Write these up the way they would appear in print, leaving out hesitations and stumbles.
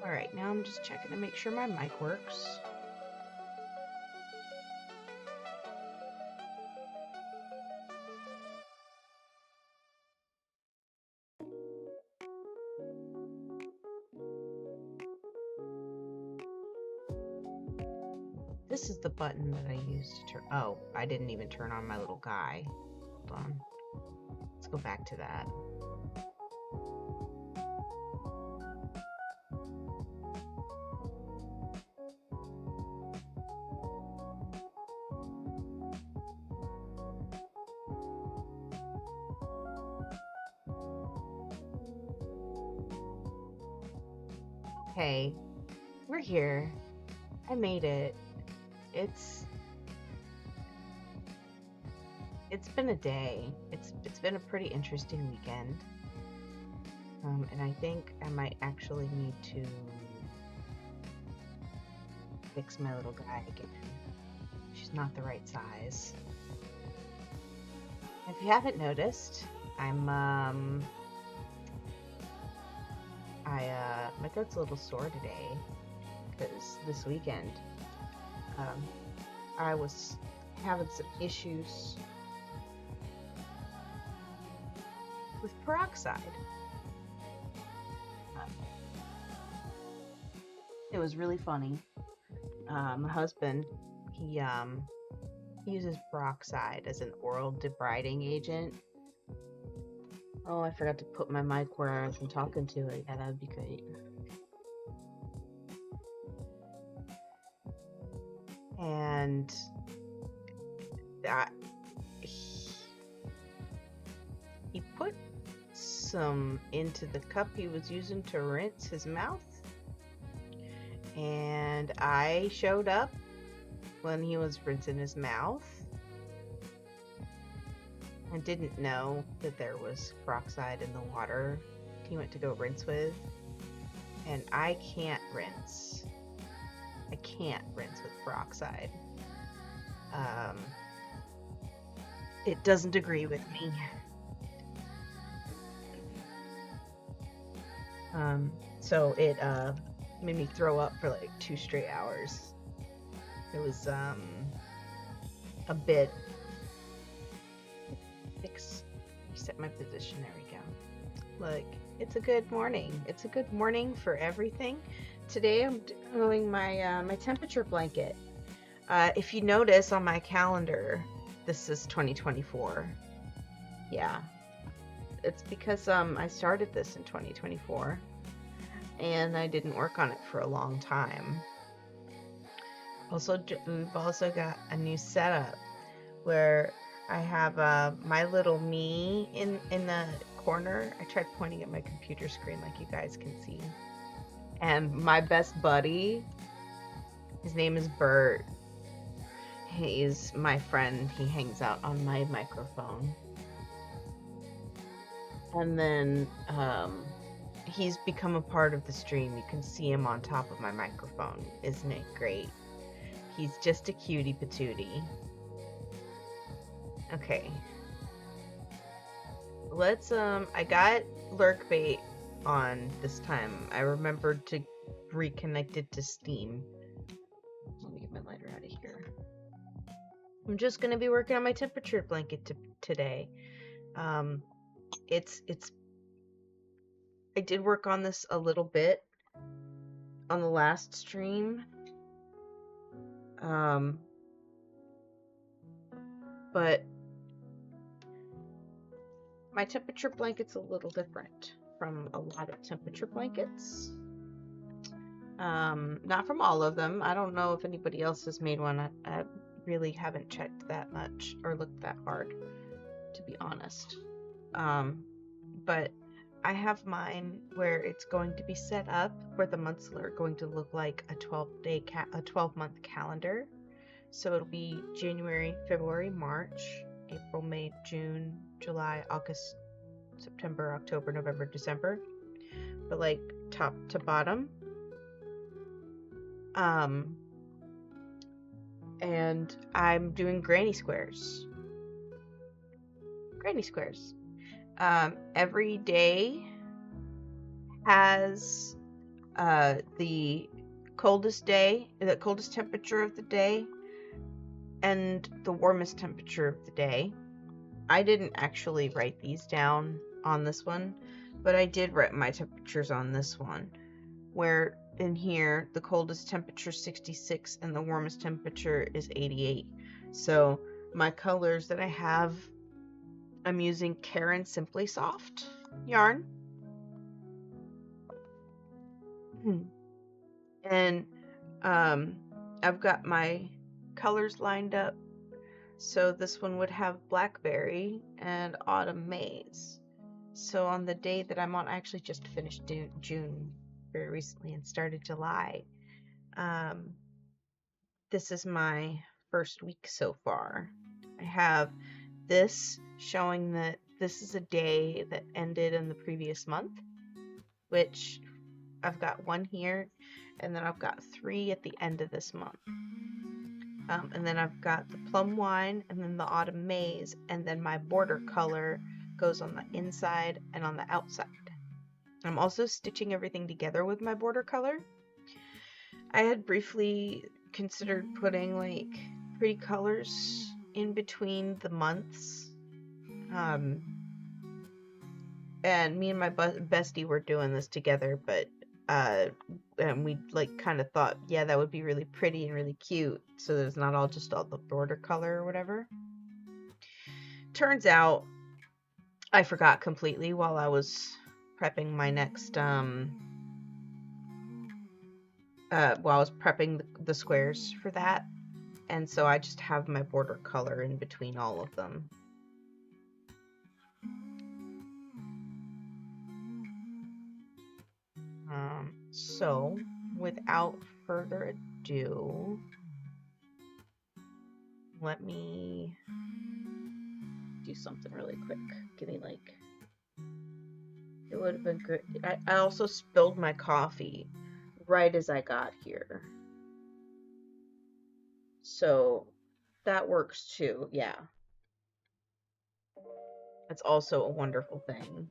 Alright, now I'm just checking to make sure my mic works. This is the button that I used to turn. Oh, I didn't even turn on my little guy. Hold on. Let's go back to that. Okay, we're here. I made it. It's been a day. It's been a pretty interesting weekend. And I think I might actually need to fix my little guy again. She's not the right size. If you haven't noticed, my throat's a little sore today because this weekend I was having some issues with peroxide. It was really funny. My husband, he uses peroxide as an oral debriding agent. Oh, I forgot to put my mic where I've been talking to it. Yeah, that would be great. And he put some into the cup he was using to rinse his mouth. And I showed up when he was rinsing his mouth. I didn't know that there was peroxide in the water he went to go rinse with. And I can't rinse. I can't rinse with peroxide. It doesn't agree with me. So it made me throw up for like 2 straight hours. It was a bit. Reset my position. There we go. Look, it's a good morning. It's a good morning for everything. Today I'm doing my my temperature blanket. If you notice on my calendar, this is 2024. Yeah, it's because I started this in 2024, and I didn't work on it for a long time. We've also got a new setup where I have my little me in the corner. I tried pointing at my computer screen like you guys can see. And my best buddy, his name is Bert. He's my friend. He hangs out on my microphone. And then he's become a part of the stream. You can see him on top of my microphone. Isn't it great? He's just a cutie patootie. Okay. Let's I got Lurkbait on this time. I remembered to reconnect it to Steam. Let me get my lighter out of here. I'm just gonna be working on my temperature blanket today. I did work on this a little bit on the last stream. But my temperature blanket's a little different from a lot of temperature blankets. Not from all of them. I don't know if anybody else has made one. I really haven't checked that much or looked that hard, to be honest. But I have mine where it's going to be set up where the months are going to look like a 12-month calendar. So it'll be January, February, March, April, May, June, July, August, September, October, November, December. But like top to bottom. And I'm doing granny squares. Granny squares. Every day has the coldest temperature of the day, and the warmest temperature of the day. I didn't actually write these down on this one, but I did write my temperatures on this one, where in here the coldest temperature is 66 and the warmest temperature is 88. So my colors that I have, I'm using Karen Simply Soft yarn. And I've got my colors lined up. So this one would have Blackberry and Autumn Maze. So on the day that I'm on, I actually just finished June very recently and started July. This is my first week so far. I have this showing that this is a day that ended in the previous month, which I've got one here, and then I've got 3 at the end of this month. And then I've got the Plum Wine, and then the Autumn Maze, and then my border color goes on the inside and on the outside. I'm also stitching everything together with my border color. I had briefly considered putting like pretty colors in between the months. And me and my bestie were doing this together, but and we like kind of thought, yeah, that would be really pretty and really cute, so there's not all just all the border color or whatever. Turns out I forgot completely while I was prepping my next while I was prepping the squares for that, and so I just have my border color in between all of them. So without further ado, let me do something really quick. Give me like, it would have been good. I also spilled my coffee right as I got here, so that works too. Yeah, it's also a wonderful thing.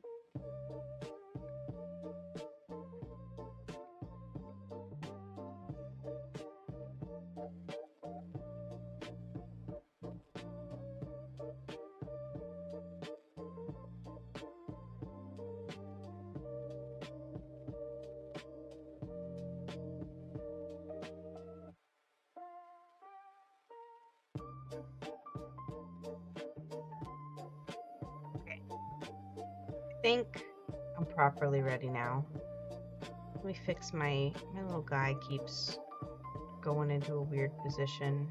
I think I'm properly ready now. Let me fix my little guy keeps going into a weird position.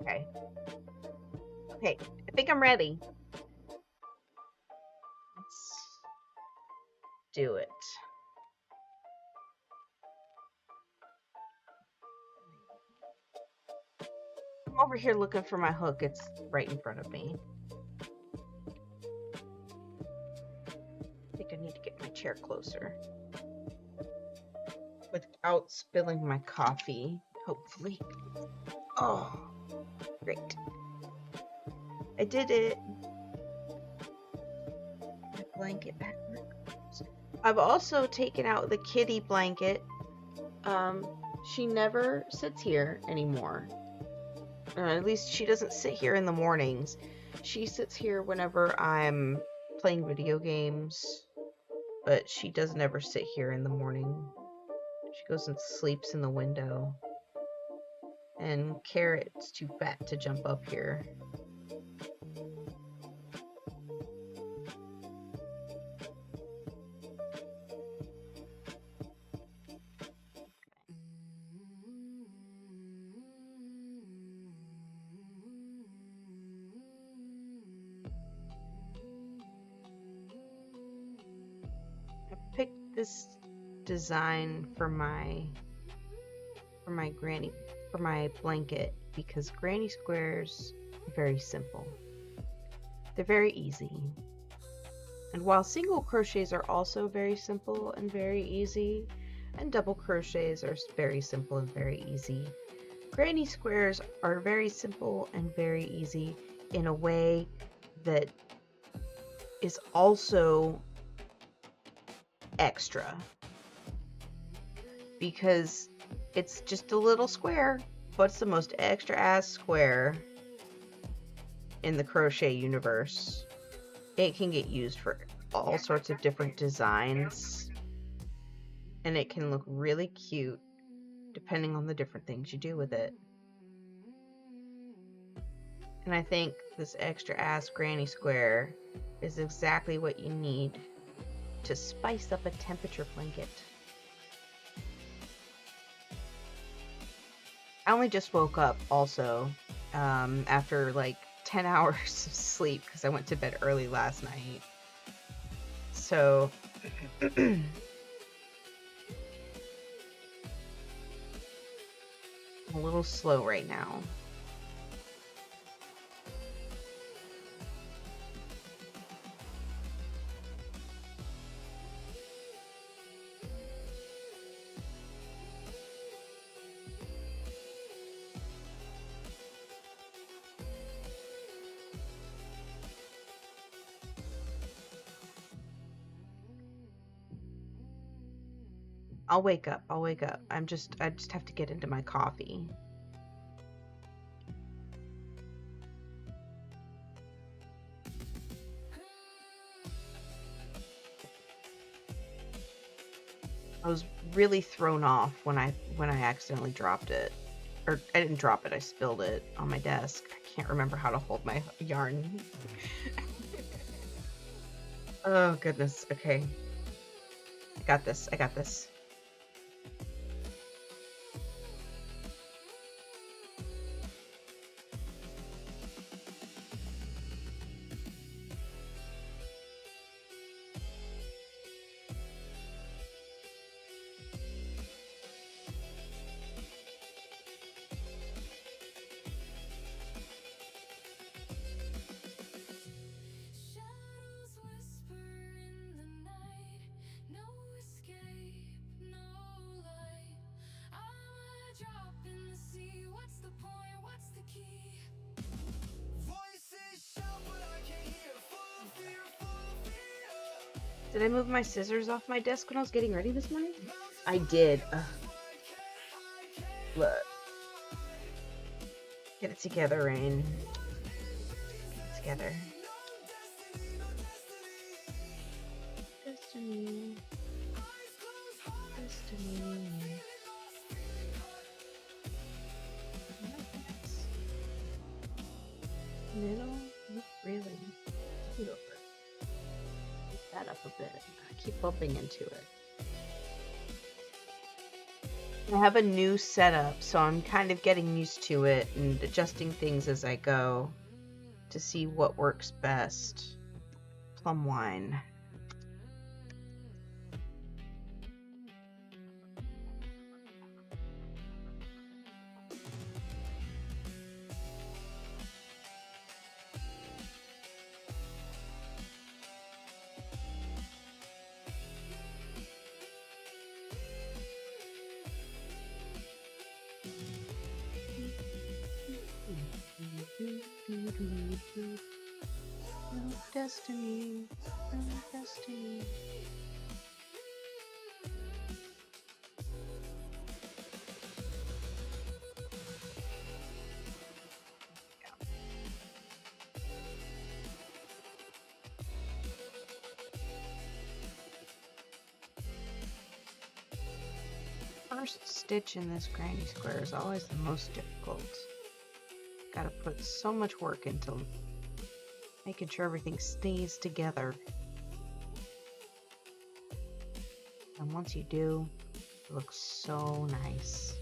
Okay, I think I'm ready. Let's do it. I'm over here looking for my hook. It's right in front of me. I think I need to get my chair closer without spilling my coffee, hopefully. Oh, great. I did it. My blanket backwards. I've also taken out the kitty blanket. She never sits here anymore. At least she doesn't sit here in the mornings. She sits here whenever I'm playing video games, but she doesn't ever sit here in the morning. She goes and sleeps in the window. And Carrot's too fat to jump up here. I picked this design for my blanket because granny squares are very simple. They're very easy. And while single crochets are also very simple and very easy, and double crochets are very simple and very easy, granny squares are very simple and very easy in a way that is also extra because it's just a little square, but it's the most extra ass square in the crochet universe. It can get used for all sorts of different designs, and it can look really cute depending on the different things you do with it. And I think this extra ass granny square is exactly what you need to spice up a temperature blanket. I only just woke up also after like 10 hours of sleep because I went to bed early last night. So I'm a little slow right now. I'll wake up. I just have to get into my coffee. I was really thrown off when I accidentally dropped it. Or I didn't drop it, I spilled it on my desk. I can't remember how to hold my yarn. Oh goodness. Okay. I got this. Did I move my scissors off my desk when I was getting ready this morning? I did. Ugh. Look. Get it together, Rein. Get it together. Destiny. Middle? Not really. That up a bit. I keep bumping into it. I have a new setup, so I'm kind of getting used to it and adjusting things as I go to see what works best. Plum wine. No destiny, no destiny. First stitch in this granny square is always the most difficult. Gotta put so much work into making sure everything stays together. And once you do, it looks so nice.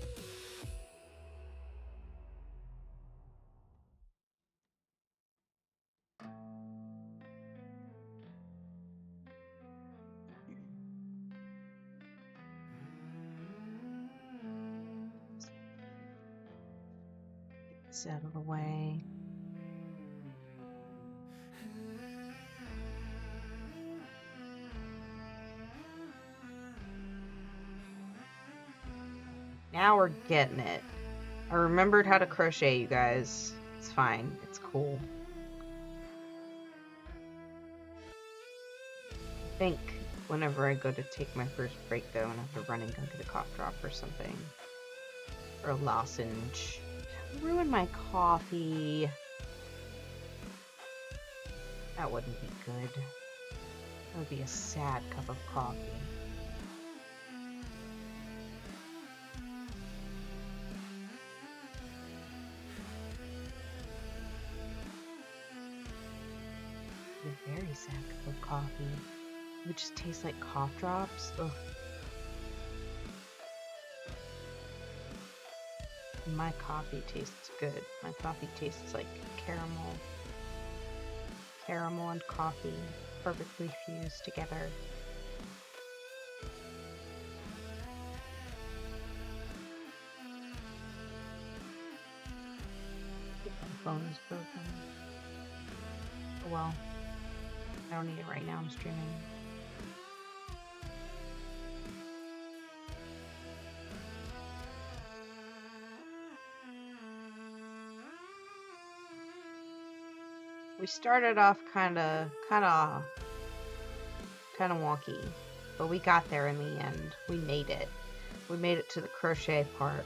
Get this out of the way. Now we're getting it. I remembered how to crochet, you guys. It's fine. It's cool. I think whenever I go to take my first break, though, and have to run and go get a cough drop or something. Or a lozenge. Ruin my coffee. That wouldn't be good. That would be a sad cup of coffee. A very sad cup of coffee. It would just taste like cough drops. Ugh. My coffee tastes good. My coffee tastes like caramel. Caramel and coffee perfectly fused together. My phone is broken. Oh well. I don't need it right now. I'm streaming. We started off kind of wonky, but we got there in the end. We made it. We made it to the crochet part.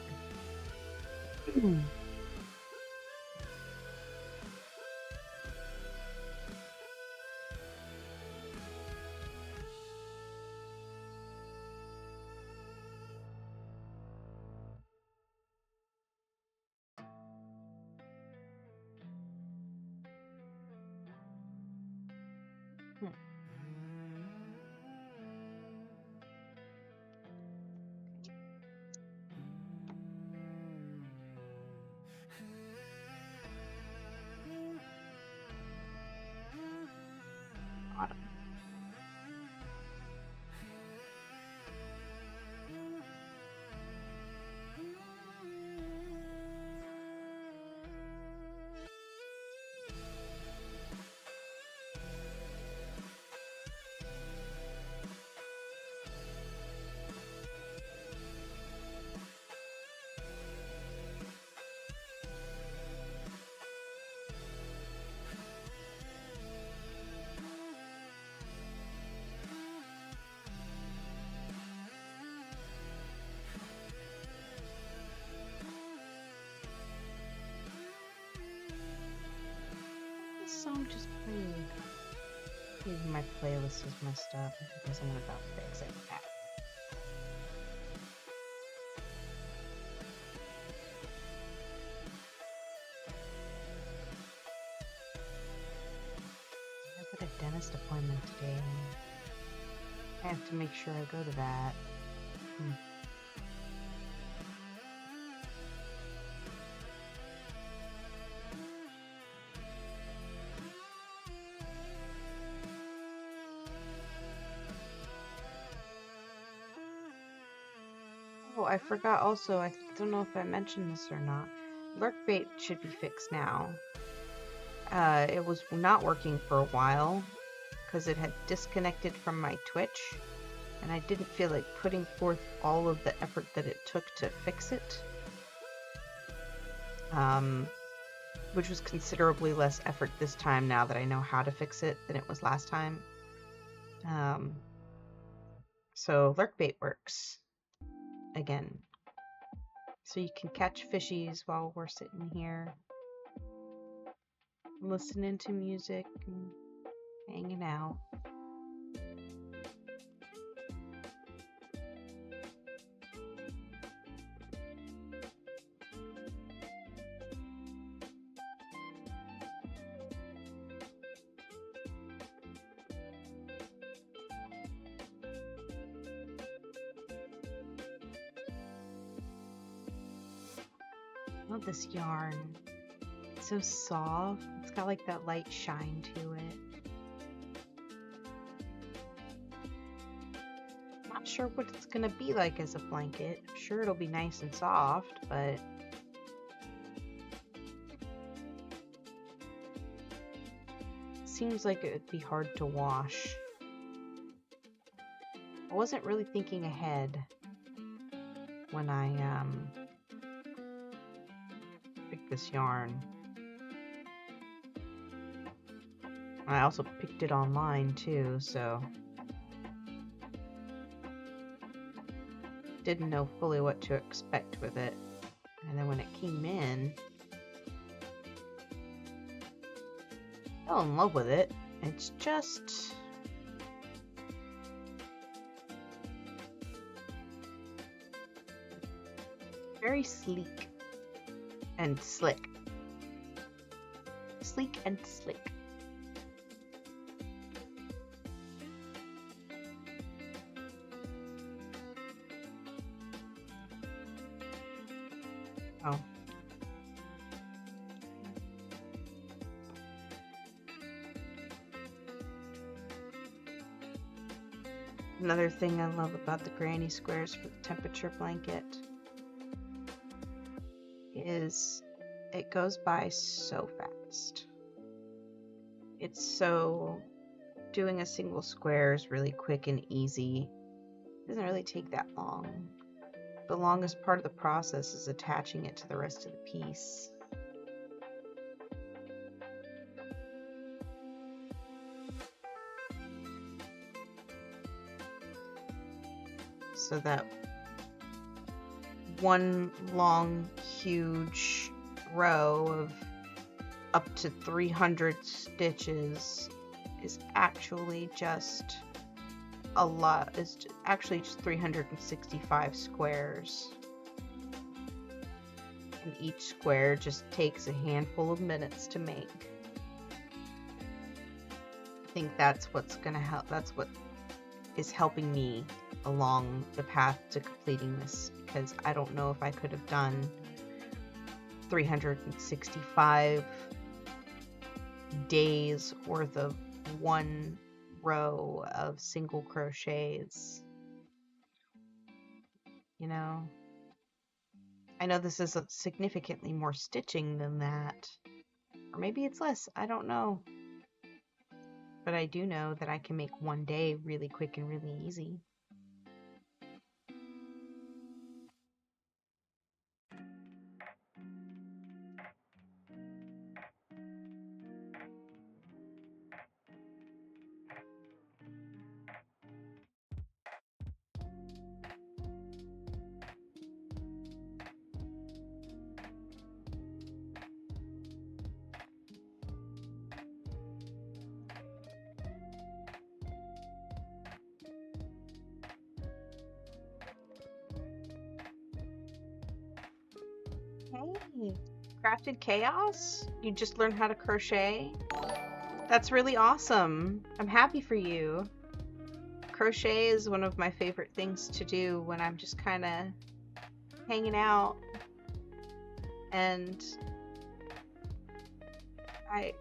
Song just played. Maybe my playlist is messed up because I'm about to fix it. I've got a dentist appointment today. I have to make sure I go to that. Oh, I forgot also, I don't know if I mentioned this or not. Lurkbait should be fixed now. It was not working for a while because it had disconnected from my Twitch, and I didn't feel like putting forth all of the effort that it took to fix it. Which was considerably less effort this time now that I know how to fix it than it was last time. So Lurkbait works again. So you can catch fishies while we're sitting here listening to music and hanging out. I love this yarn. It's so soft. It's got like that light shine to it. Not sure what it's gonna be like as a blanket. I'm sure it'll be nice and soft, but seems like it would be hard to wash. I wasn't really thinking ahead when I picked this yarn. I also picked it online too, so didn't know fully what to expect with it. And then when it came in, I fell in love with it. It's just very sleek and slick. Sleek and slick. Oh. Another thing I love about the granny squares for the temperature blanket is it goes by so fast. It's so, doing a single square is really quick and easy. It doesn't really take that long. The longest part of the process is attaching it to the rest of the piece. So that one long, huge row of up to 300 stitches is actually just a lot. It's actually just 365 squares. And each square just takes a handful of minutes to make. I think that's what's gonna help. That's what is helping me along the path to completing this, because I don't know if I could have done 365 days worth of one row of single crochets. You know, I know this is significantly more stitching than that, or maybe it's less, I don't know. But I do know that I can make one day really quick and really easy. Hey, Crafted Chaos? You just learned how to crochet? That's really awesome. I'm happy for you. Crochet is one of my favorite things to do when I'm just kind of hanging out, and I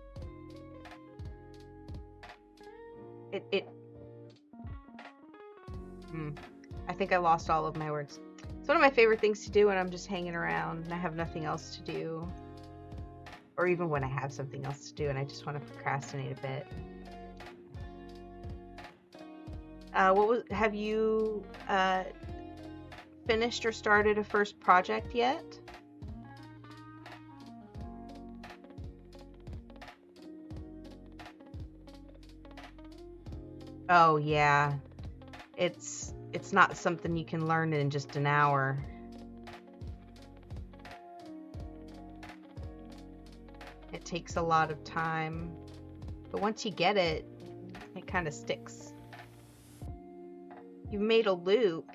think I lost all of my words. It's one of my favorite things to do when I'm just hanging around and I have nothing else to do, or even when I have something else to do and I just want to procrastinate a bit. Have you finished or started a first project yet? Oh yeah, it's not something you can learn in just an hour. It takes a lot of time, but once you get it, it kind of sticks. You've made a loop.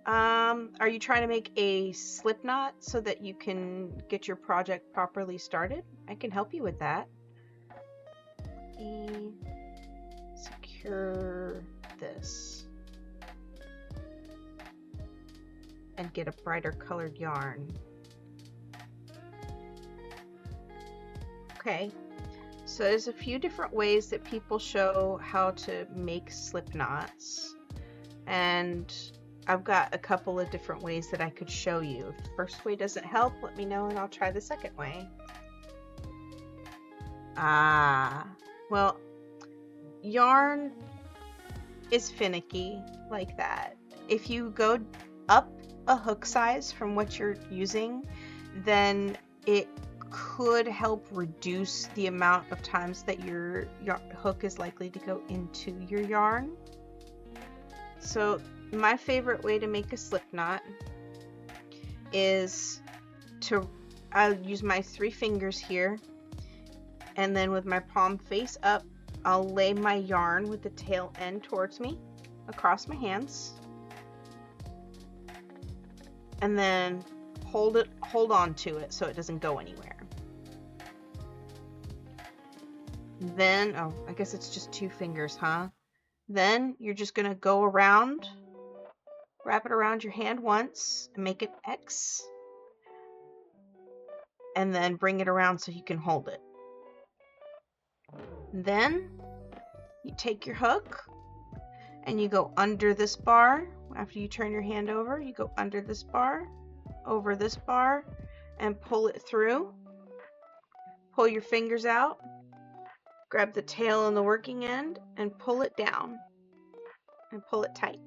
Are you trying to make a slip knot so that you can get your project properly started? I can help you with that. Let me secure this and get a brighter colored yarn. Okay, so there's a few different ways that people show how to make slip knots, and I've got a couple of different ways that I could show you. If the first way doesn't help, let me know and I'll try the second way. Well, yarn is finicky like that. If you go up a hook size from what you're using, then it could help reduce the amount of times that your hook is likely to go into your yarn. So my favorite way to make a slip knot is I'll use my 3 fingers here, and then with my palm face up, I'll lay my yarn with the tail end towards me across my hands, and then hold on to it so it doesn't go anywhere. Then, oh, I guess it's just 2 fingers, huh? Then you're just gonna go around, wrap it around your hand once, and make an X, and then bring it around so you can hold it. Then you take your hook and you go under this bar. After you turn your hand over, you go under this bar, over this bar, and pull it through. Pull your fingers out, grab the tail and the working end, and pull it down, and pull it tight.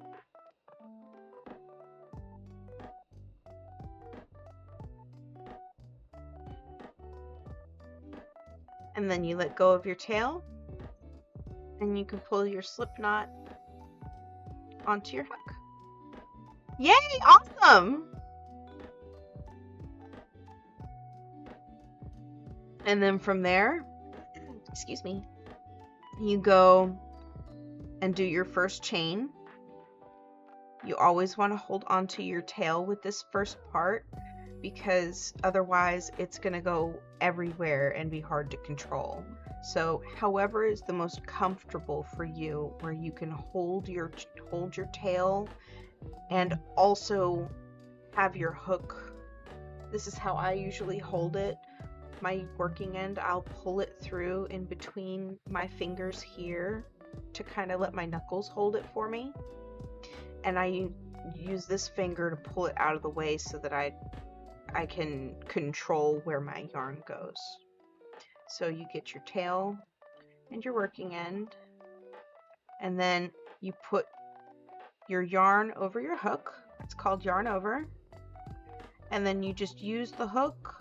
And then you let go of your tail, and you can pull your slip knot onto your hook. Yay! Awesome! And then from there, excuse me, you go and do your first chain. You always want to hold onto your tail with this first part, because otherwise it's going to go everywhere and be hard to control. So however is the most comfortable for you, where you can hold your tail and also have your hook. This is how I usually hold it. My working end, I'll pull it through in between my fingers here to kind of let my knuckles hold it for me. And I use this finger to pull it out of the way so that I can control where my yarn goes. So you get your tail and your working end, and then you put your yarn over your hook. It's called yarn over. And then you just use the hook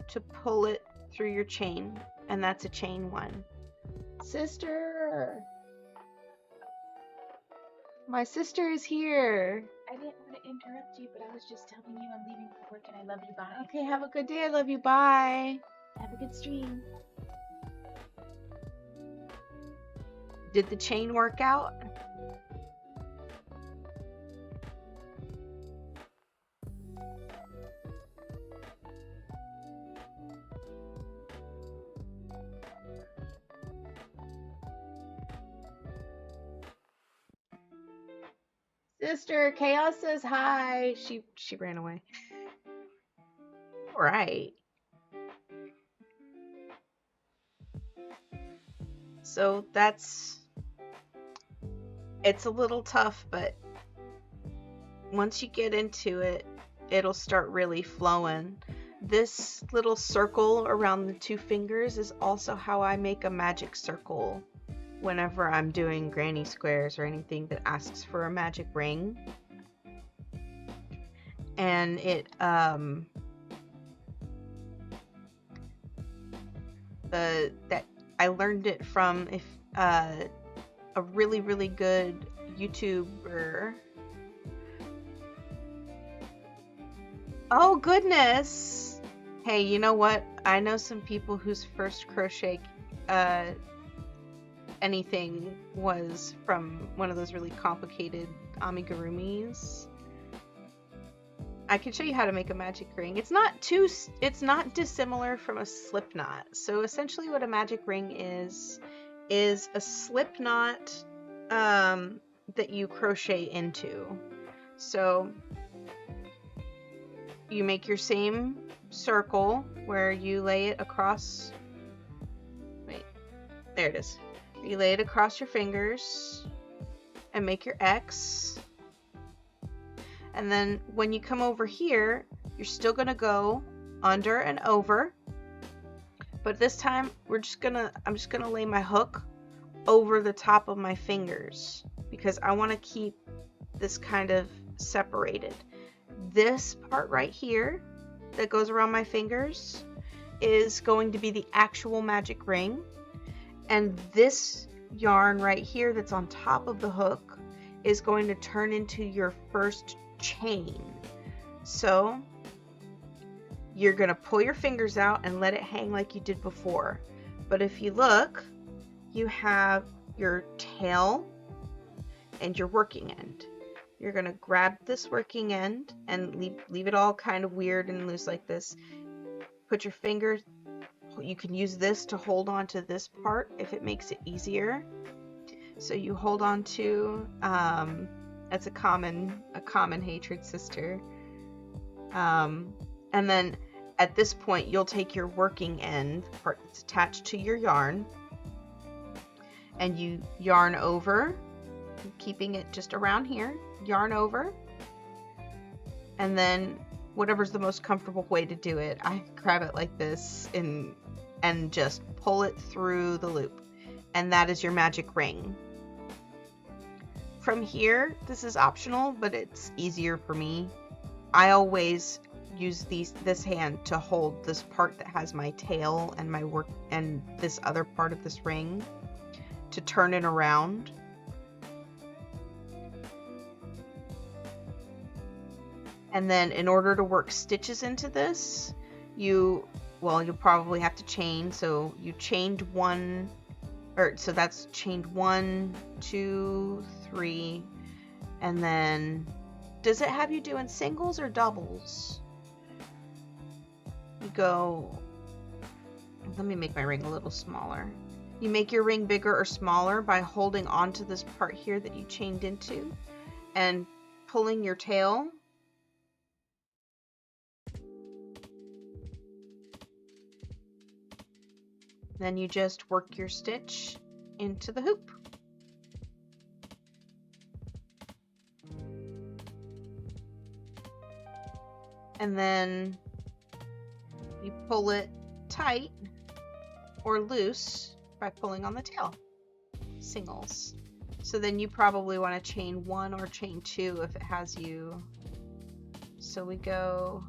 to pull it through your chain, and that's a chain 1. Sister! My sister is here. I didn't want to interrupt you, but I was just telling you I'm leaving for work and I love you. Bye. Okay, have a good day. I love you. Bye. Have a good stream. Did the chain work out? Sister, Chaos says hi. She ran away. All right. So it's a little tough, but once you get into it, it'll start really flowing. This little circle around the 2 fingers is also how I make a magic circle whenever I'm doing granny squares or anything that asks for a magic ring. And it that I learned it from a really, really good YouTuber. Oh goodness! Hey, you know what? I know some people whose first crochet anything was from one of those really complicated amigurumis. I can show you how to make a magic ring. It's not dissimilar from a slip knot. So essentially what a magic ring is a slip knot that you crochet into. So you make your same circle where you lay it across, there it is. You lay it across your fingers and make your X. And then when you come over here, you're still gonna go under and over. But this time I'm just gonna lay my hook over the top of my fingers because I want to keep this kind of separated. This part right here that goes around my fingers is going to be the actual magic ring. And this yarn right here that's on top of the hook is going to turn into your first chain. So you're going to pull your fingers out and let it hang like you did before. But if you look, you have your tail and your working end. You're going to grab this working end and leave it all kind of weird and loose like this. Put your fingers, you can use this to hold on to this part if it makes it easier. So you hold on to, that's a common hatred, sister. And then at this point, you'll take your working end, part that's attached to your yarn, and you yarn over, keeping it just around here, yarn over, and then whatever's the most comfortable way to do it. I grab it like this and just pull it through the loop, and that is your magic ring. From here, this is optional, but it's easier for me. I always use this hand to hold this part that has my tail and my work and this other part of this ring to turn it around. And then in order to work stitches into this, you'll probably have to chain. So you chained one, so that's chained 1, 2, 3, and then does it have you doing singles or doubles? You go, let me make my ring a little smaller. You make your ring bigger or smaller by holding onto this part here that you chained into and pulling your tail. Then you just work your stitch into the hoop. And then you pull it tight or loose by pulling on the tail. Singles. So then you probably want to chain 1 or chain 2 if it has you. So we go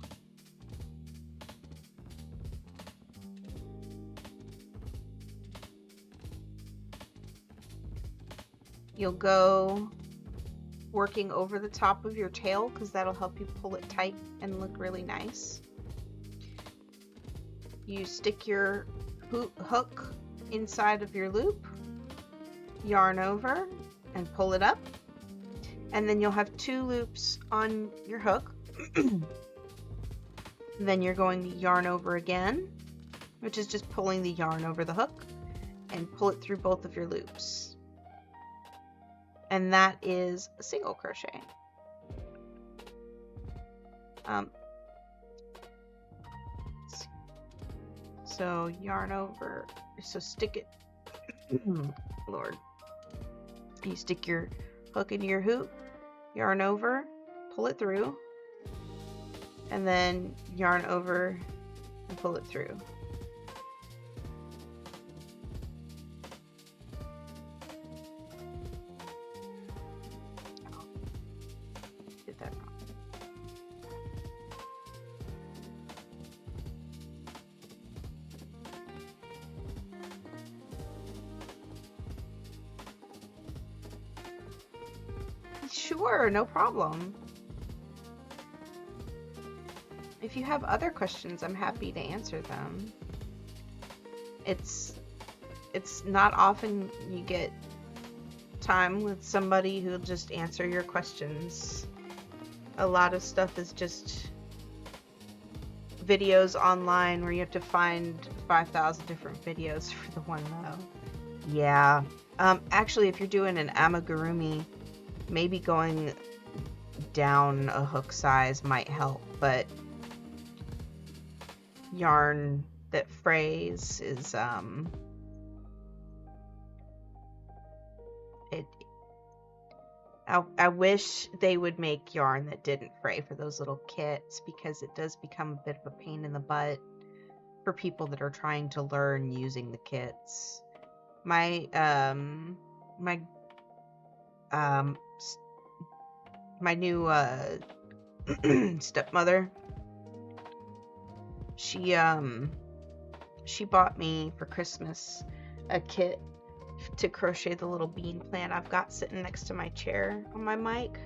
you'll go working over the top of your tail because that'll help you pull it tight and look really nice. You stick your hook inside of your loop, yarn over and pull it up, and then you'll have 2 loops on your hook. Then you're going to yarn over again, which is just pulling the yarn over the hook and pull it through both of your loops. And that is a single crochet. So yarn over, so stick it, Lord. You stick your hook into your hoop, yarn over, pull it through, and then yarn over and pull it through. Did that wrong. Sure, no problem. If you have other questions, I'm happy to answer them. It's not often you get time with somebody who'll just answer your questions. A lot of stuff is just videos online where you have to find 5,000 different videos for the one though. Yeah. Actually, if you're doing an amigurumi, maybe going down a hook size might help, but yarn that frays is I wish they would make yarn that didn't fray for those little kits, because it does become a bit of a pain in the butt for people that are trying to learn using the kits. My new stepmother, she bought me for Christmas a kit to crochet the little bean plant I've got sitting next to my chair on my mic.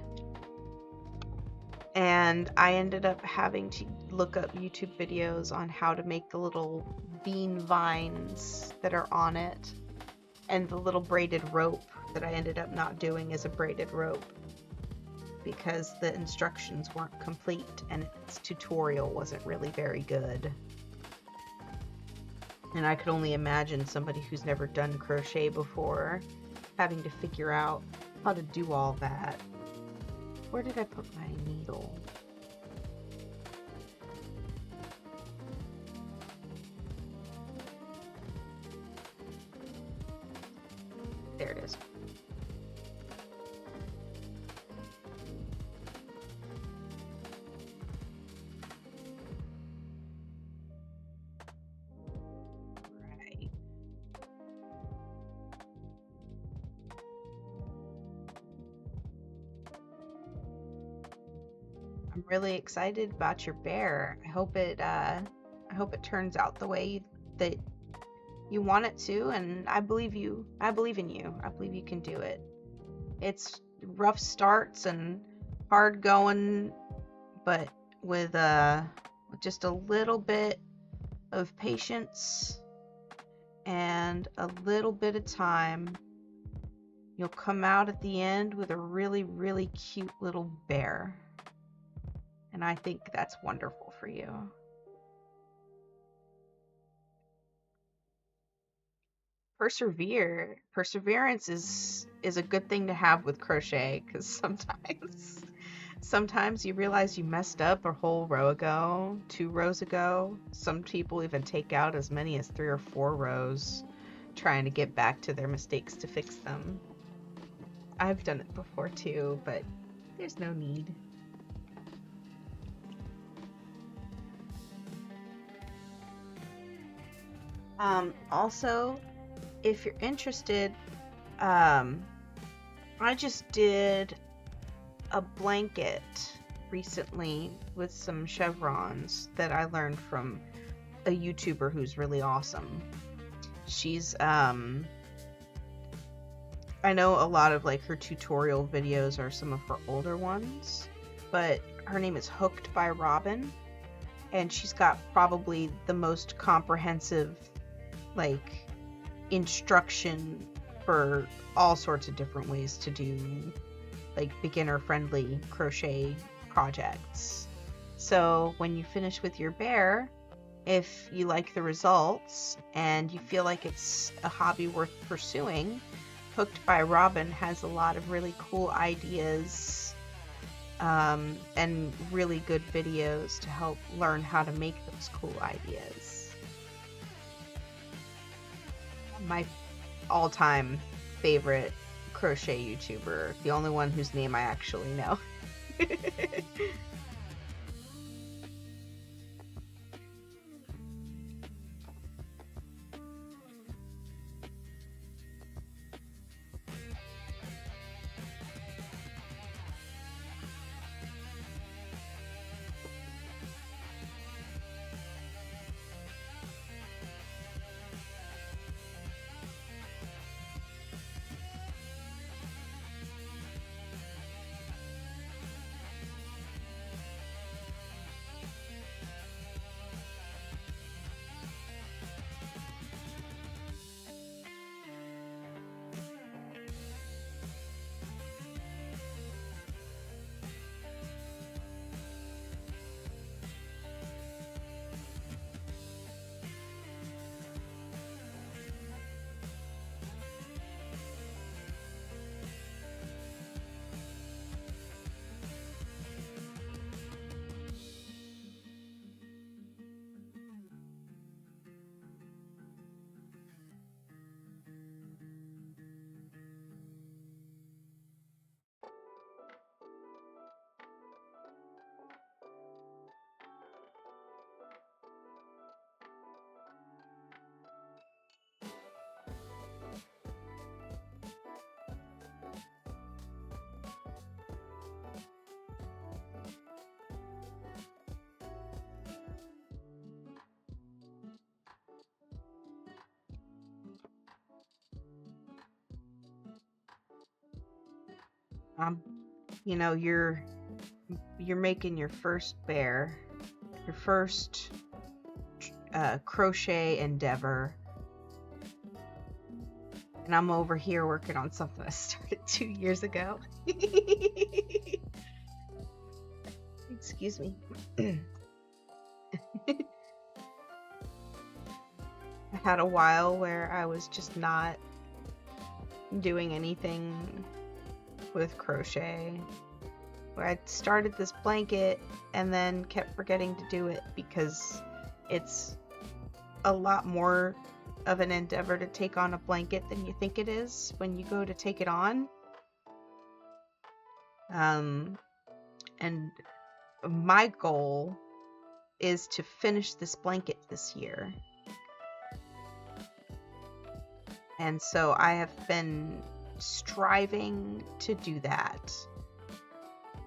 And I ended up having to look up YouTube videos on how to make the little bean vines that are on it, and the little braided rope that I ended up not doing as a braided rope because the instructions weren't complete and its tutorial wasn't really very good. And I could only imagine somebody who's never done crochet before having to figure out how to do all that. Where did I put my needle? There it is. Right. I'm really excited about your bear. I hope it turns out the way that you want it to, and I believe you. I believe in you. I believe you can do it. It's rough starts and hard going, but with just a little bit of patience and a little bit of time, you'll come out at the end with a really, really cute little bear. And I think that's wonderful for you. Perseverance is a good thing to have with crochet, because sometimes you realize you messed up a whole row ago, 2 rows ago. Some people even take out as many as 3 or 4 rows trying to get back to their mistakes to fix them. I've done it before too, but there's no need. Also, if you're interested, I just did a blanket recently with some chevrons that I learned from a YouTuber who's really awesome. She's I know a lot of like her tutorial videos are some of her older ones, but her name is Hooked by Robin, and she's got probably the most comprehensive like instruction for all sorts of different ways to do like beginner friendly crochet projects. So when you finish with your bear, if you like the results and you feel like it's a hobby worth pursuing, Hooked by Robin has a lot of really cool ideas and really good videos to help learn how to make those cool ideas. My all-time favorite crochet YouTuber, the only one whose name I actually know. You know, you're making your first bear, your first crochet endeavor, and I'm over here working on something I started 2 years ago. Excuse me. I had a while where I was just not doing anything with crochet. Where I started this blanket and then kept forgetting to do it because it's a lot more of an endeavor to take on a blanket than you think it is when you go to take it on. And my goal is to finish this blanket this year. And so I have been striving to do that.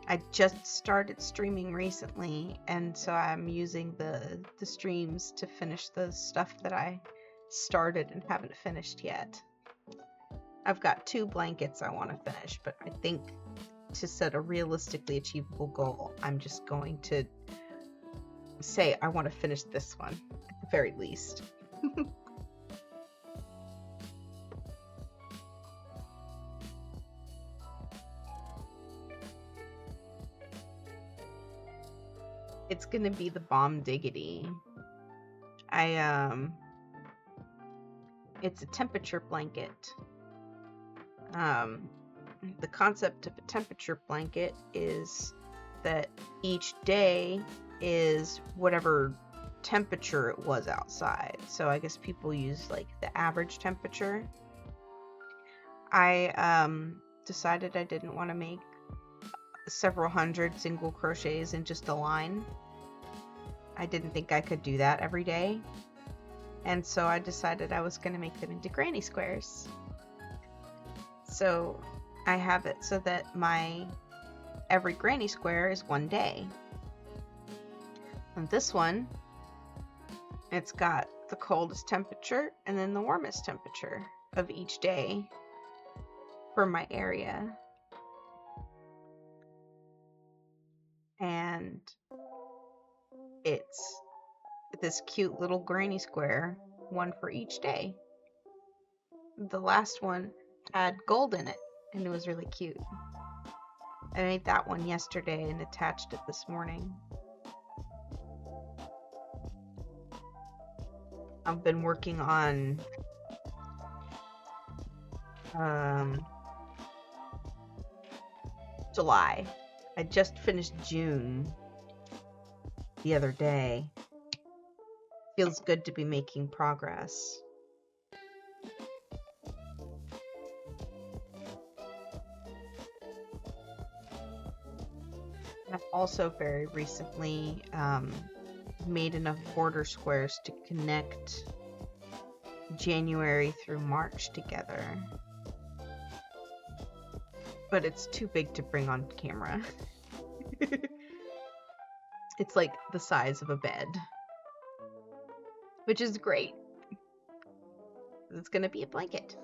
I just started streaming recently, and so I'm using the streams to finish the stuff that I started and haven't finished yet. I've got 2 blankets I want to finish, but I think to set a realistically achievable goal, I'm just going to say I want to finish this one at the very least. It's gonna be the bomb diggity. It's a temperature blanket. The concept of a temperature blanket is that each day is whatever temperature it was outside. So I guess people use like the average temperature. I decided I didn't want to make several hundred single crochets in just a line. I didn't think I could do that every day. And so I decided I was going to make them into granny squares. So I have it so that my every granny square is 1 day. And this one, it's got the coldest temperature and then the warmest temperature of each day for my area. And it's this cute little granny square, one for each day. The last one had gold in it, and it was really cute. I made that one yesterday and attached it this morning. I've been working on July. I just finished June the other day. Feels good to be making progress. I've also very recently made enough border squares to connect January through March together. But it's too big to bring on camera. It's like the size of a bed. Which is great. It's gonna be a blanket.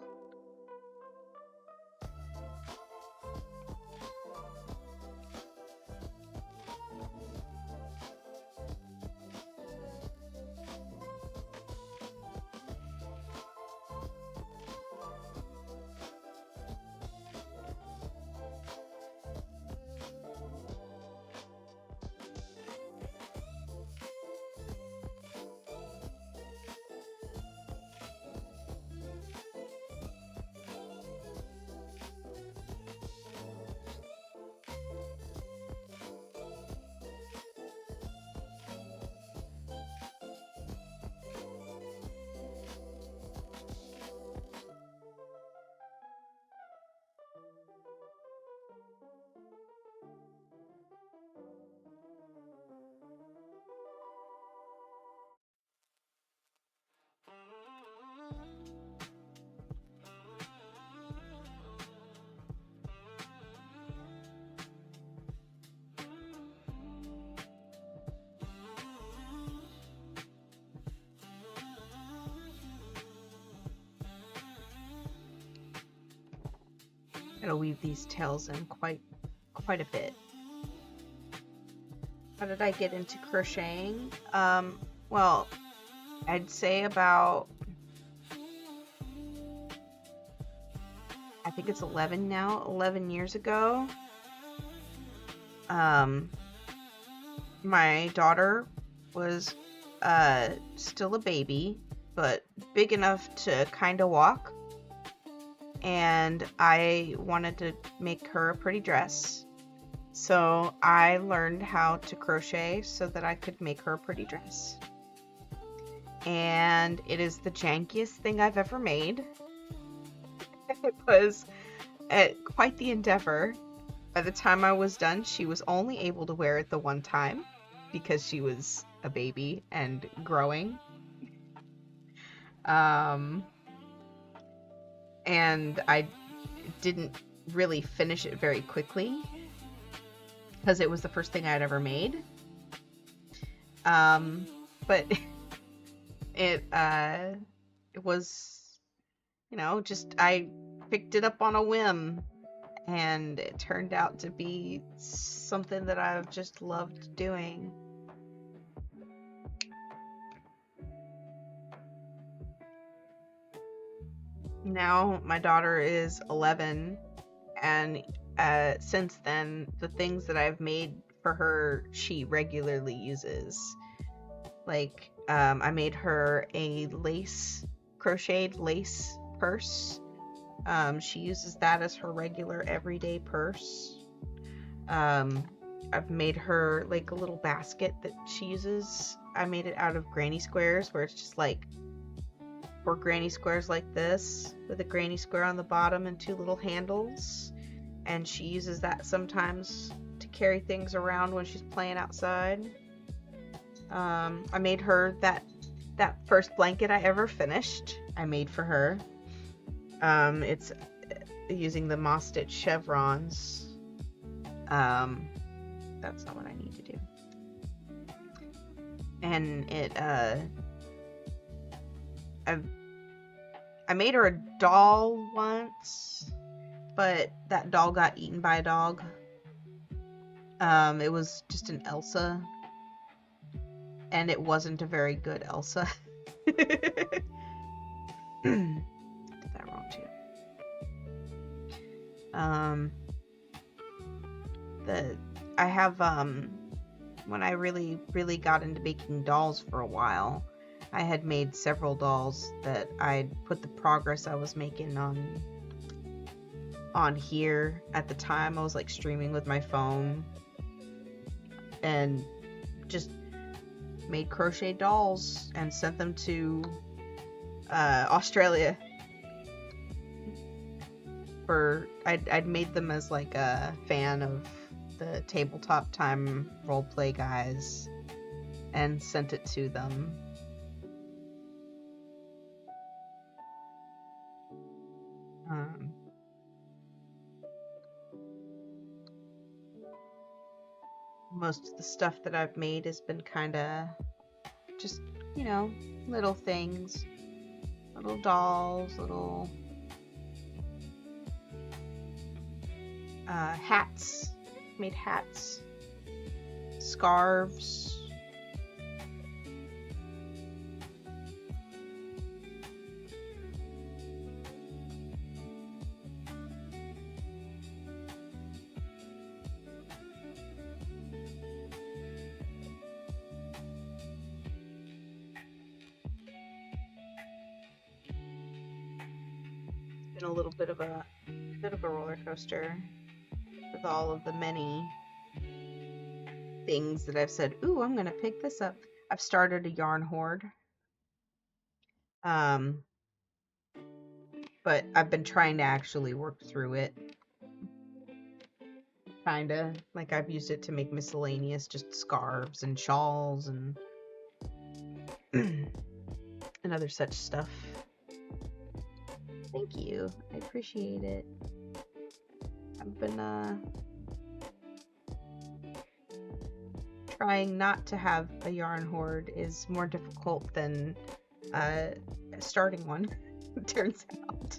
Gotta weave these tails in quite a bit. How did I get into crocheting? Well, I'd say about, I think it's 11 now, 11 years ago. My daughter was still a baby, but big enough to kind of walk. And I wanted to make her a pretty dress. So I learned how to crochet so that I could make her a pretty dress. And it is the jankiest thing I've ever made. It was quite the endeavor. By the time I was done, she was only able to wear it the one time because she was a baby and growing. And I didn't really finish it very quickly because it was the first thing I'd ever made. But it was, just I picked it up on a whim, and it turned out to be something that I've just loved doing. Now my daughter is 11, and since then, the things that I've made for her, she regularly uses. Like, I made her a crocheted lace purse. She uses that as her regular everyday purse. I've made her like a little basket that she uses. I made it out of granny squares, where it's just like 4 granny squares like this, with a granny square on the bottom and 2 little handles. And she uses that sometimes to carry things around when she's playing outside. I made her that first blanket I ever finished. I made for her. It's using the moss stitch chevrons. That's not what I need to do. And it, I made her a doll once, but that doll got eaten by a dog. It was just an Elsa, and it wasn't a very good Elsa. Did that wrong too. I have, when I really got into making dolls for a while, I had made several dolls that I'd put the progress I was making on here. At the time, I was like streaming with my phone and just made crochet dolls and sent them to Australia. I'd made them as like a fan of the Tabletop Time roleplay guys and sent it to them. Most of the stuff that I've made has been kind of just, little things, little dolls, little hats. Made hats, scarves. Been a little bit of a roller coaster with all of the many things that I've said, ooh, I'm gonna pick this up. I've started a yarn hoard, but I've been trying to actually work through it. Kinda like I've used it to make miscellaneous, just scarves and shawls and and other such stuff. Thank you. I appreciate it. I've been trying not to have a yarn hoard is more difficult than starting one, it turns out.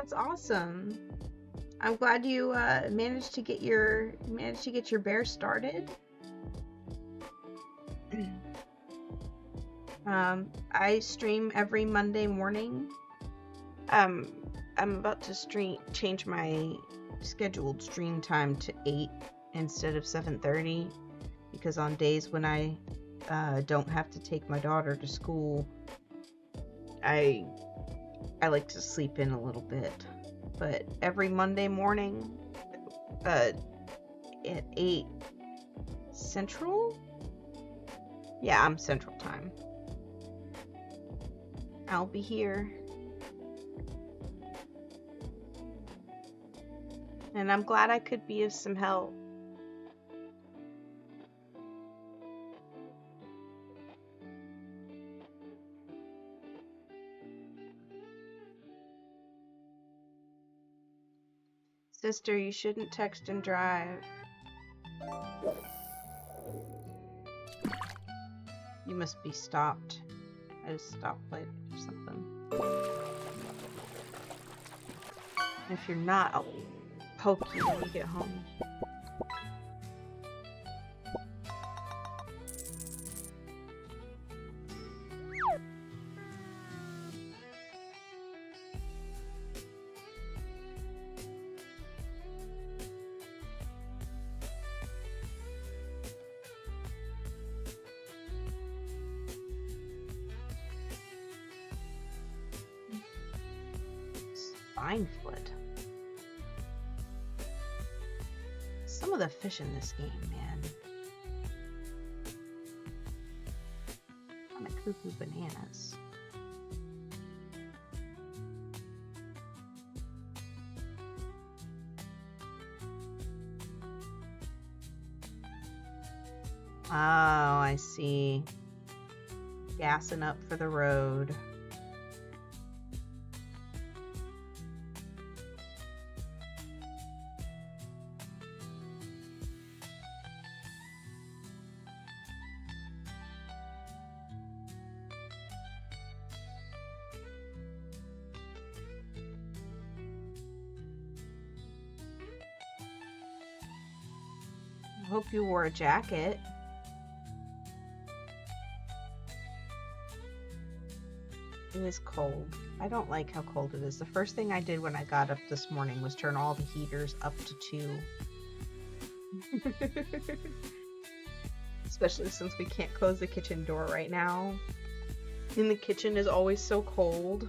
That's awesome. I'm glad you managed to get your bear started. I stream every Monday morning. I'm about to change my scheduled stream time to 8 instead of 7:30 because on days when I don't have to take my daughter to school, I like to sleep in a little bit. But every Monday morning at 8 Central? Yeah, I'm Central Time. I'll be here. And I'm glad I could be of some help. Sister, you shouldn't text and drive. You must be stopped at a stoplight or something. If you're not, I'll poke you when you get home. Spinefoot. Some of the fish in this game, man. Kind of cuckoo bananas. Oh, I see. Gassing up for the road. I hope you wore a jacket. It is cold. I don't like how cold it is. The first thing I did when I got up this morning was turn all the heaters up to 2. Especially since we can't close the kitchen door right now. And the kitchen is always so cold.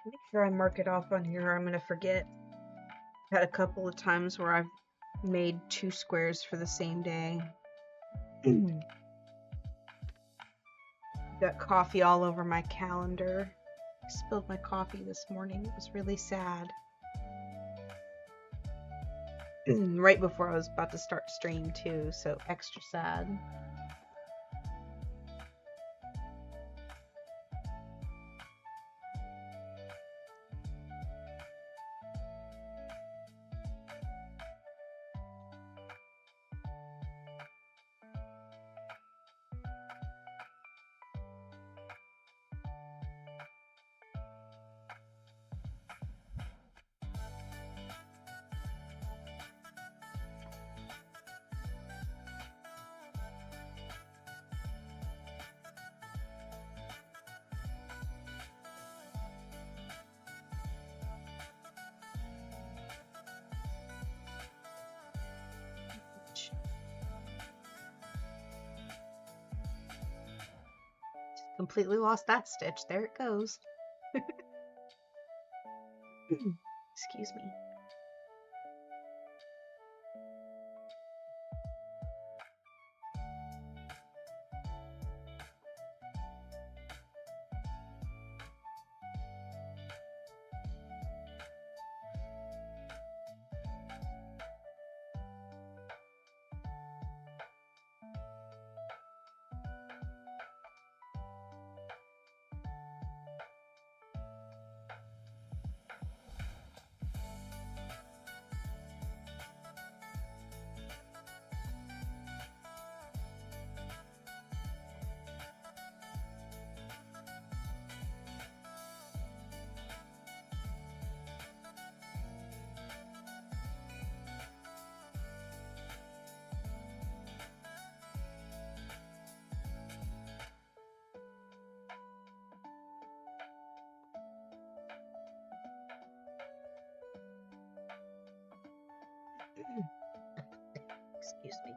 Make sure I mark it off on here, or I'm gonna forget. Had a couple of times where I've made 2 squares for the same day. Got coffee all over my calendar. I spilled my coffee this morning. It was really sad. Right before I was about to start stream too, so extra sad. Completely lost that stitch. There it goes. Excuse me. Excuse me.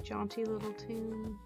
Jaunty little tune.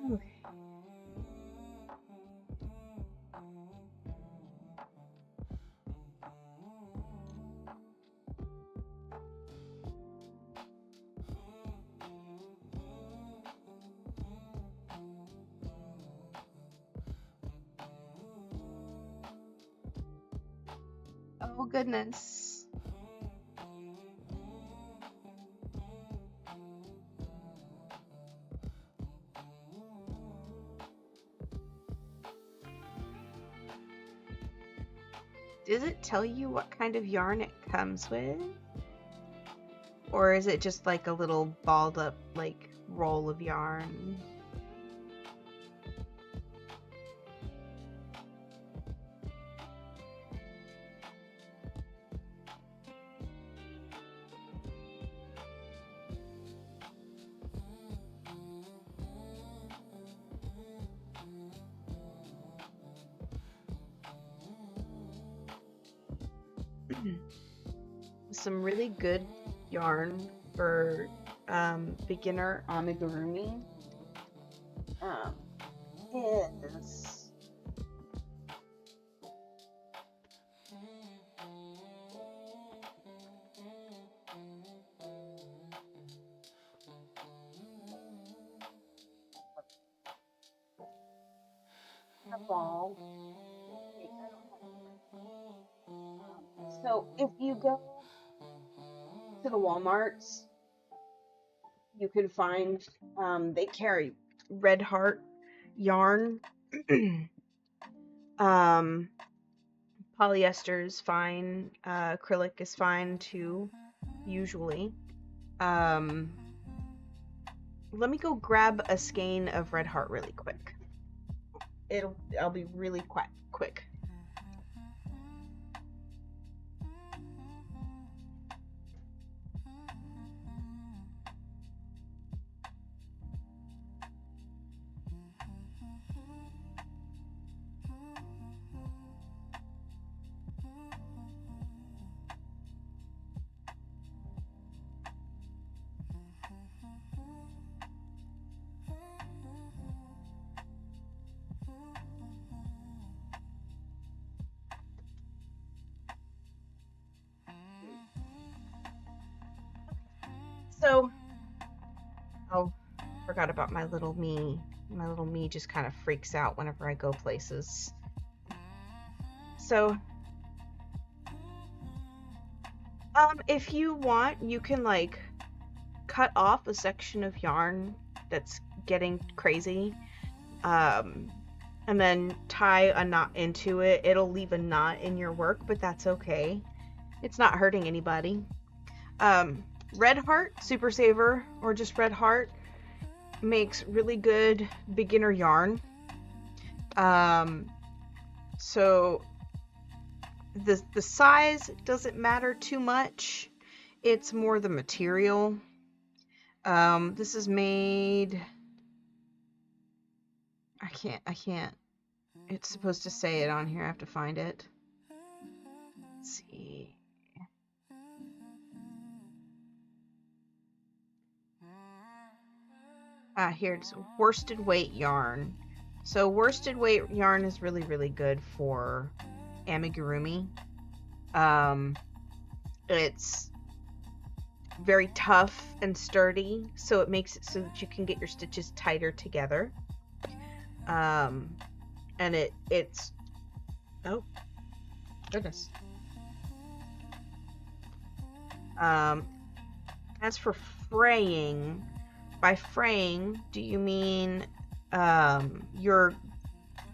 Okay. Oh goodness. Does it tell you what kind of yarn it comes with? Or is it just like a little balled up like roll of yarn? Some really good yarn for beginner amigurumi is a ball. So if you go to the Walmarts, you can find, they carry Red Heart yarn. Polyester is fine. Acrylic is fine too, usually. Let me go grab a skein of Red Heart really quick. I'll be really quick. So, oh, forgot about my little me. My little me just kind of freaks out whenever I go places. So, if you want, you can like cut off a section of yarn that's getting crazy, and then tie a knot into it. It'll leave a knot in your work, but that's okay. It's not hurting anybody. Red Heart, Super Saver, or just Red Heart makes really good beginner yarn. So the size doesn't matter too much. It's more the material. This is made, I can't. It's supposed to say it on here. I have to find it. Let's see. Here it's worsted weight yarn. So worsted weight yarn is really, really good for amigurumi. It's very tough and sturdy, so it makes it so that you can get your stitches tighter together. And it's oh goodness. As for fraying, by fraying, do you mean your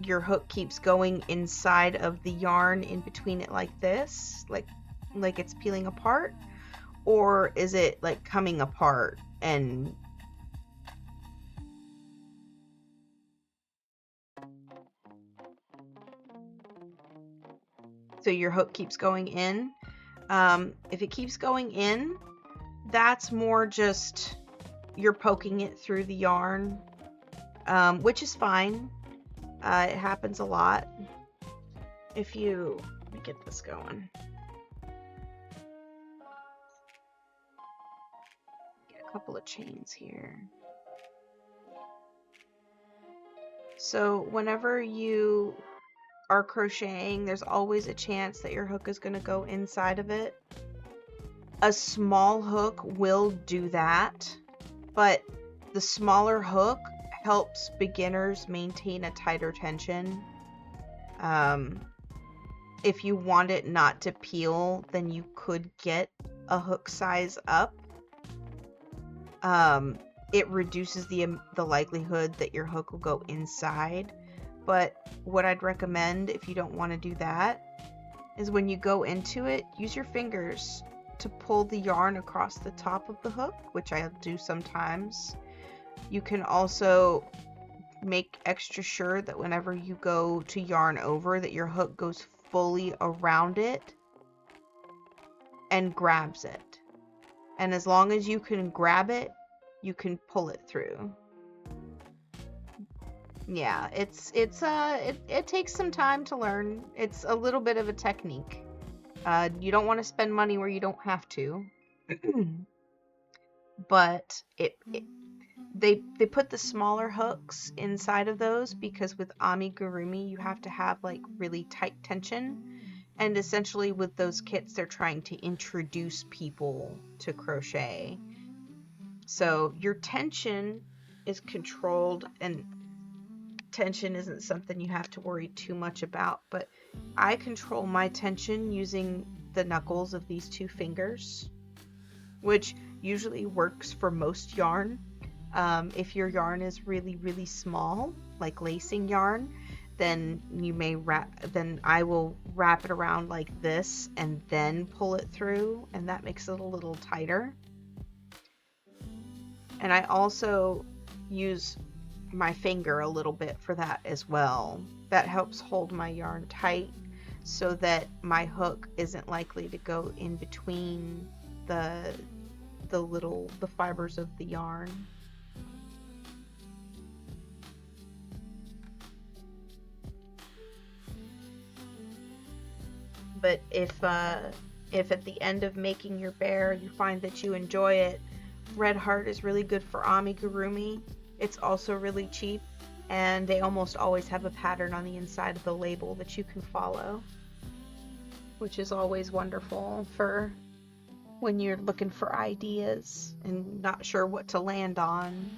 hook keeps going inside of the yarn in between it like this, like it's peeling apart, or is it like coming apart and so your hook keeps going in? If it keeps going in, that's more just you're poking it through the yarn, which is fine. It happens a lot. Let me get this going. Get a couple of chains here. So whenever you are crocheting, there's always a chance that your hook is going to go inside of it. A small hook will do that, but the smaller hook helps beginners maintain a tighter tension. If you want it not to peel, then you could get a hook size up. It reduces the likelihood that your hook will go inside. But what I'd recommend, if you don't want to do that, is when you go into it, use your fingers to pull the yarn across the top of the hook, which I do sometimes. You can also make extra sure that whenever you go to yarn over, that your hook goes fully around it and grabs it. And as long as you can grab it, you can pull it through. Yeah, it takes some time to learn. It's a little bit of a technique. You don't want to spend money where you don't have to. But they put the smaller hooks inside of those because with amigurumi you have to have like really tight tension, and essentially with those kits they're trying to introduce people to crochet. So your tension is controlled, and tension isn't something you have to worry too much about, but I control my tension using the knuckles of these two fingers. which usually works for most yarn. If your yarn is really, really small, like lacing yarn, then then I will wrap it around like this and then pull it through, and that makes it a little tighter. And I also use my finger a little bit for that as well. That helps hold my yarn tight so that my hook isn't likely to go in between the fibers of the yarn. But if at the end of making your bear you find that you enjoy it, Red Heart is really good for amigurumi. It's also really cheap, and they almost always have a pattern on the inside of the label that you can follow, which is always wonderful for when you're looking for ideas and not sure what to land on.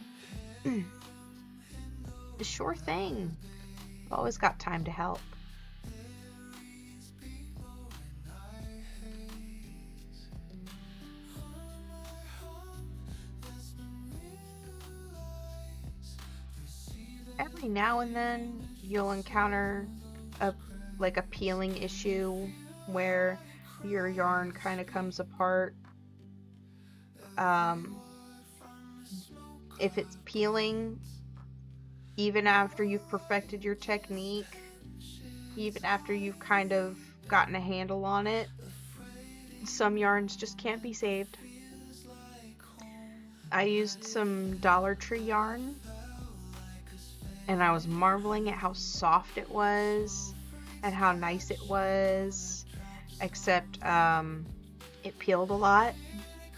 Sure thing. I've always got time to help. Every now and then you'll encounter a peeling issue where your yarn kind of comes apart. If it's peeling, even after you've perfected your technique, even after you've kind of gotten a handle on it, some yarns just can't be saved. I used some Dollar Tree yarn, and I was marveling at how soft it was and how nice it was, except it peeled a lot.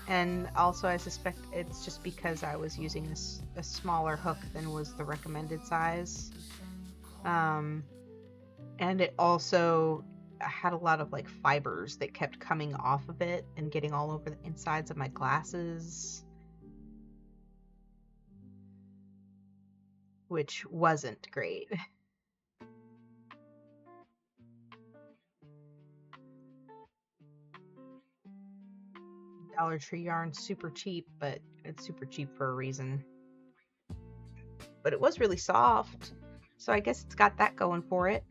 And also I suspect it's just because I was using a smaller hook than was the recommended size. And it also had a lot of like fibers that kept coming off of it and getting all over the insides of my glasses, which wasn't great. Dollar Tree yarn's super cheap, but it's super cheap for a reason. But it was really soft, so I guess it's got that going for it.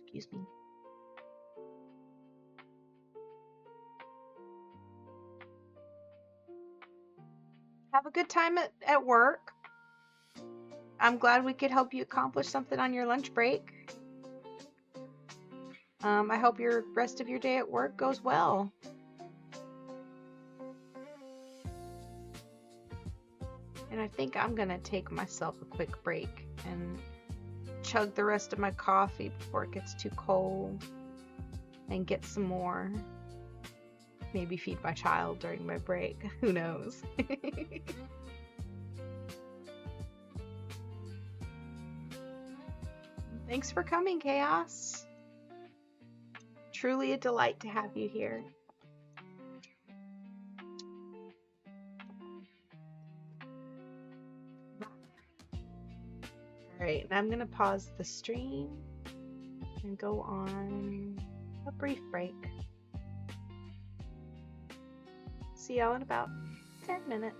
Excuse me. Have a good time at work. I'm glad we could help you accomplish something on your lunch break. I hope your rest of your day at work goes well. And I think I'm gonna take myself a quick break and chug the rest of my coffee before it gets too cold and get some more. Maybe feed my child during my break. Who knows? Thanks for coming, Chaos. Truly a delight to have you here. Alright, and I'm going to pause the stream and go on a brief break. See y'all in about 10 minutes.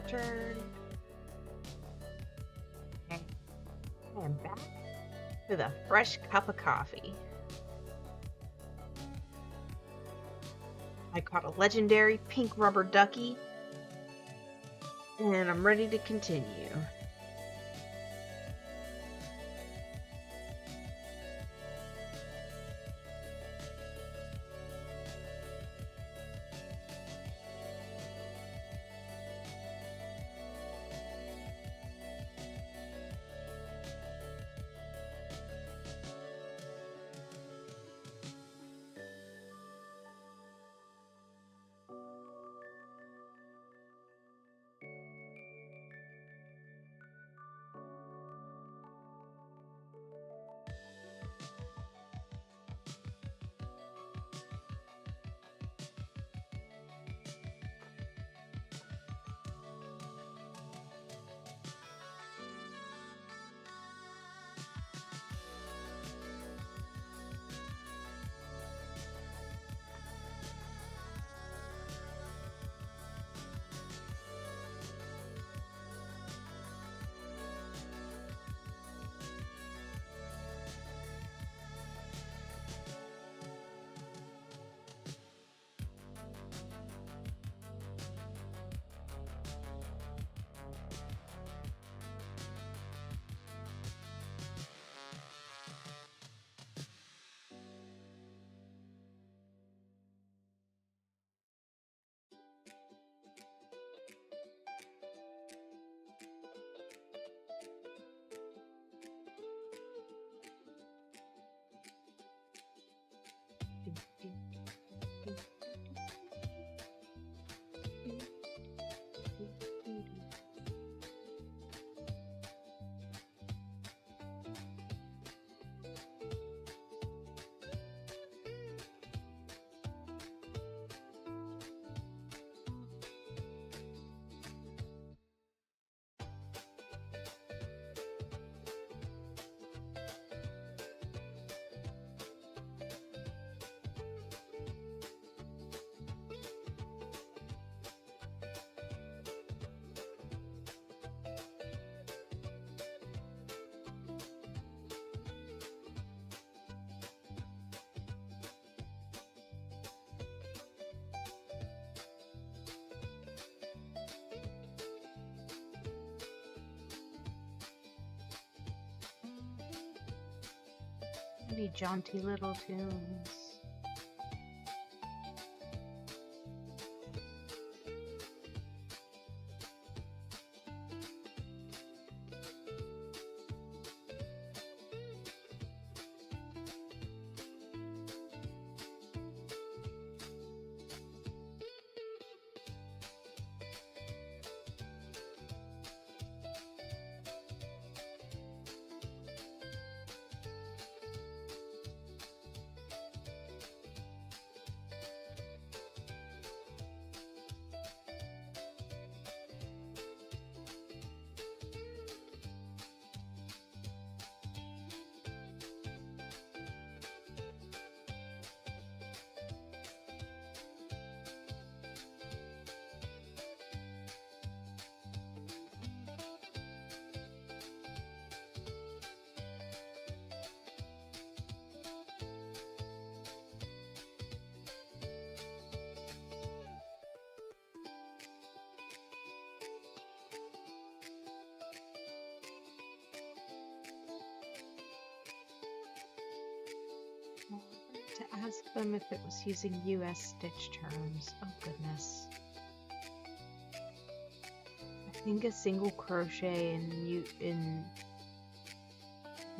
Turn. Okay. And back with a fresh cup of coffee. I caught a legendary pink rubber ducky, and I'm ready to continue. Pretty jaunty little tunes. ask them if it was using US stitch terms. Oh goodness. I think a single crochet in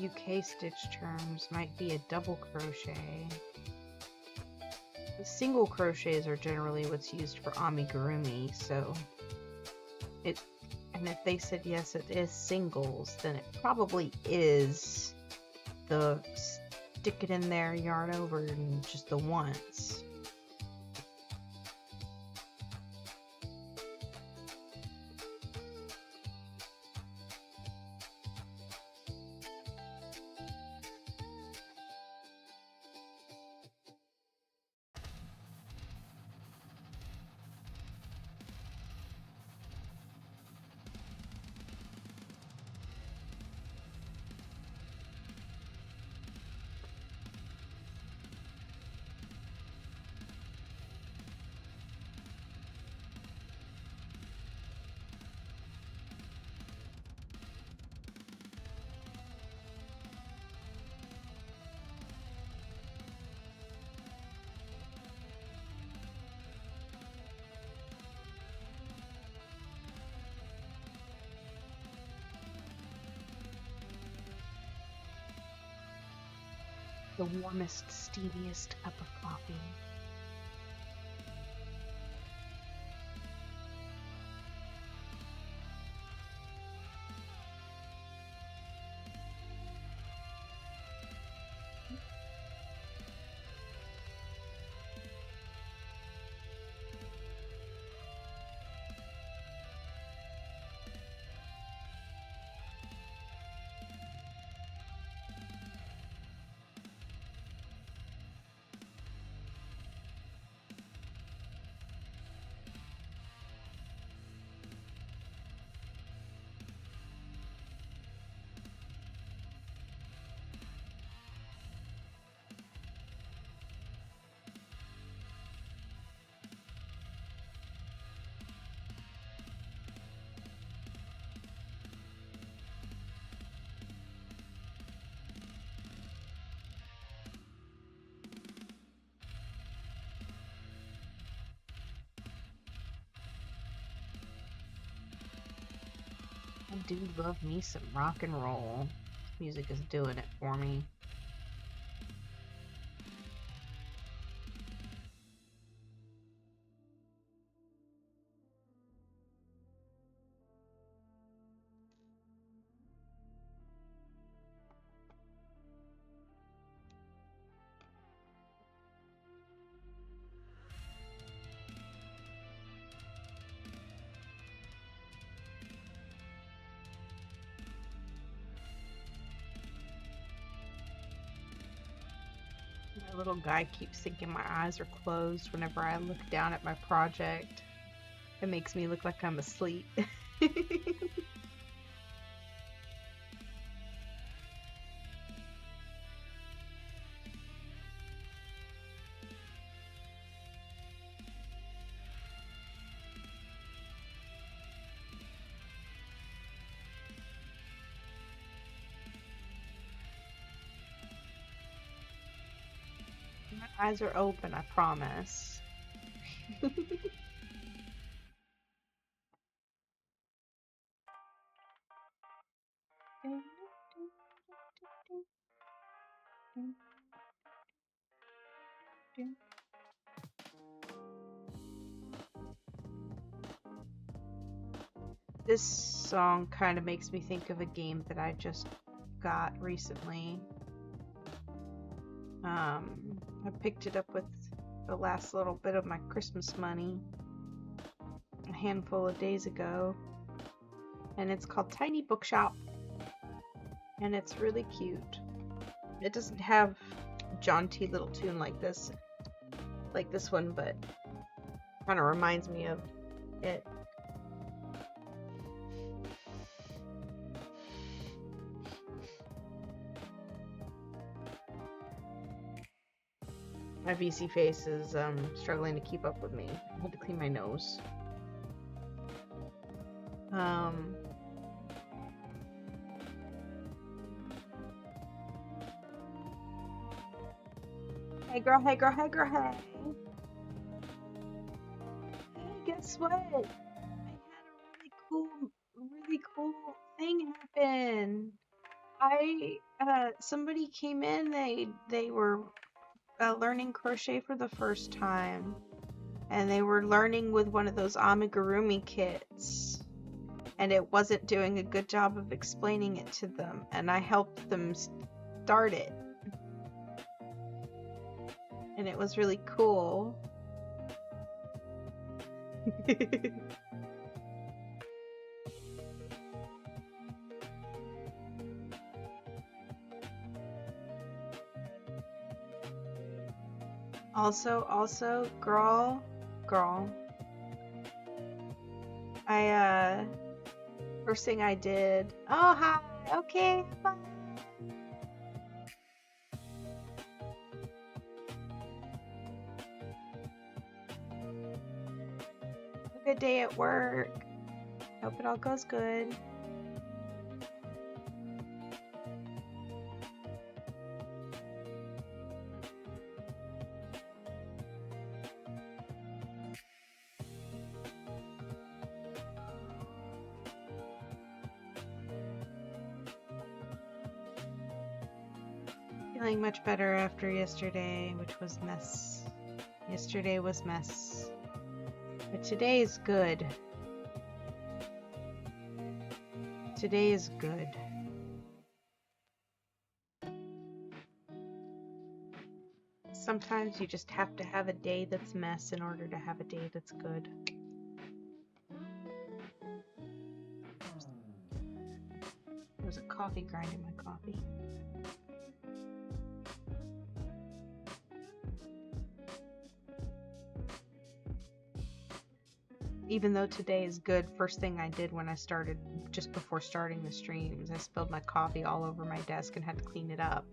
UK stitch terms might be a double crochet. The single crochets are generally what's used for amigurumi, so and if they said yes it is singles, then it probably is the stick it in there, yarn over, and just the once. The warmest, steamiest cup of coffee. I do love me some rock and roll. Music is doing it for me. My little guy keeps thinking my eyes are closed whenever I look down at my project. It makes me look like I'm asleep. My eyes are open, I promise. This song kind of makes me think of a game that I just got recently. I picked it up with the last little bit of my Christmas money a handful of days ago, and it's called Tiny Bookshop, and it's really cute. It doesn't have a jaunty little tune like this one, but kind of reminds me of it. My VC face is struggling to keep up with me. I had to clean my nose. Hey girl, hey girl, hey girl, hey. Hey, guess what? I had a really cool thing happen. Somebody came in, they were learning crochet for the first time. And they were learning with one of those amigurumi kits. And it wasn't doing a good job of explaining it to them. And I helped them start it. And it was really cool. Also, girl, first thing I did, oh, hi, okay, bye. Have a good day at work. Hope it all goes good. Feeling much better after yesterday, which was mess. Yesterday was mess. But today is good. Today is good. Sometimes you just have to have a day that's mess in order to have a day that's good. There's a coffee grind in my coffee. Even though today is good, first thing I did when I started, just before starting the streams, I spilled my coffee all over my desk and had to clean it up.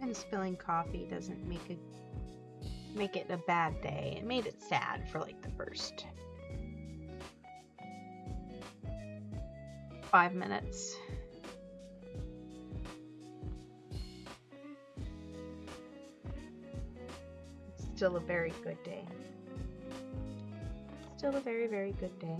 And spilling coffee doesn't make it a bad day. It made it sad for like the first 5 minutes. It's still a very good day. Still a very, very good day.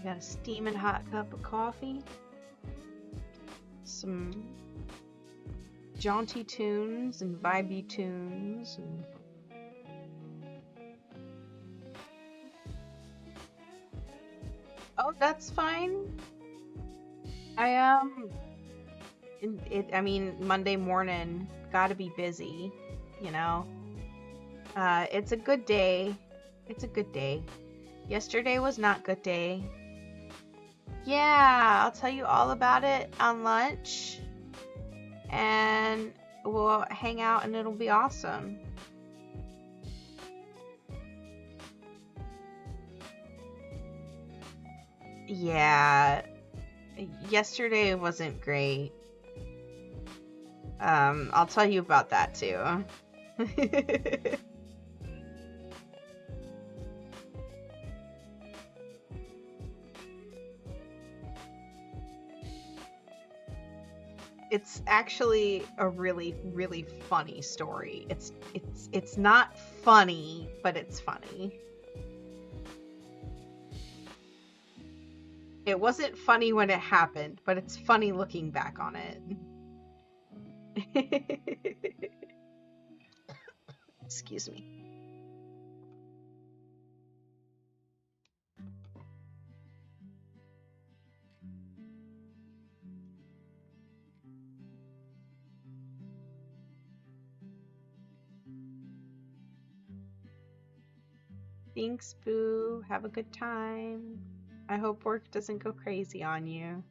Got a steaming hot cup of coffee, some jaunty tunes and vibey tunes, and oh, that's fine. I mean, Monday morning, gotta be busy, you know. It's a good day. It's a good day. Yesterday was not good day. Yeah, I'll tell you all about it on lunch, and we'll hang out and it'll be awesome. Yeah, yesterday wasn't great. I'll tell you about that too. It's actually a really, really funny story. It's not funny, but it's funny. It wasn't funny when it happened, but it's funny looking back on it. Excuse me. Thanks, Boo. Have a good time. I hope work doesn't go crazy on you.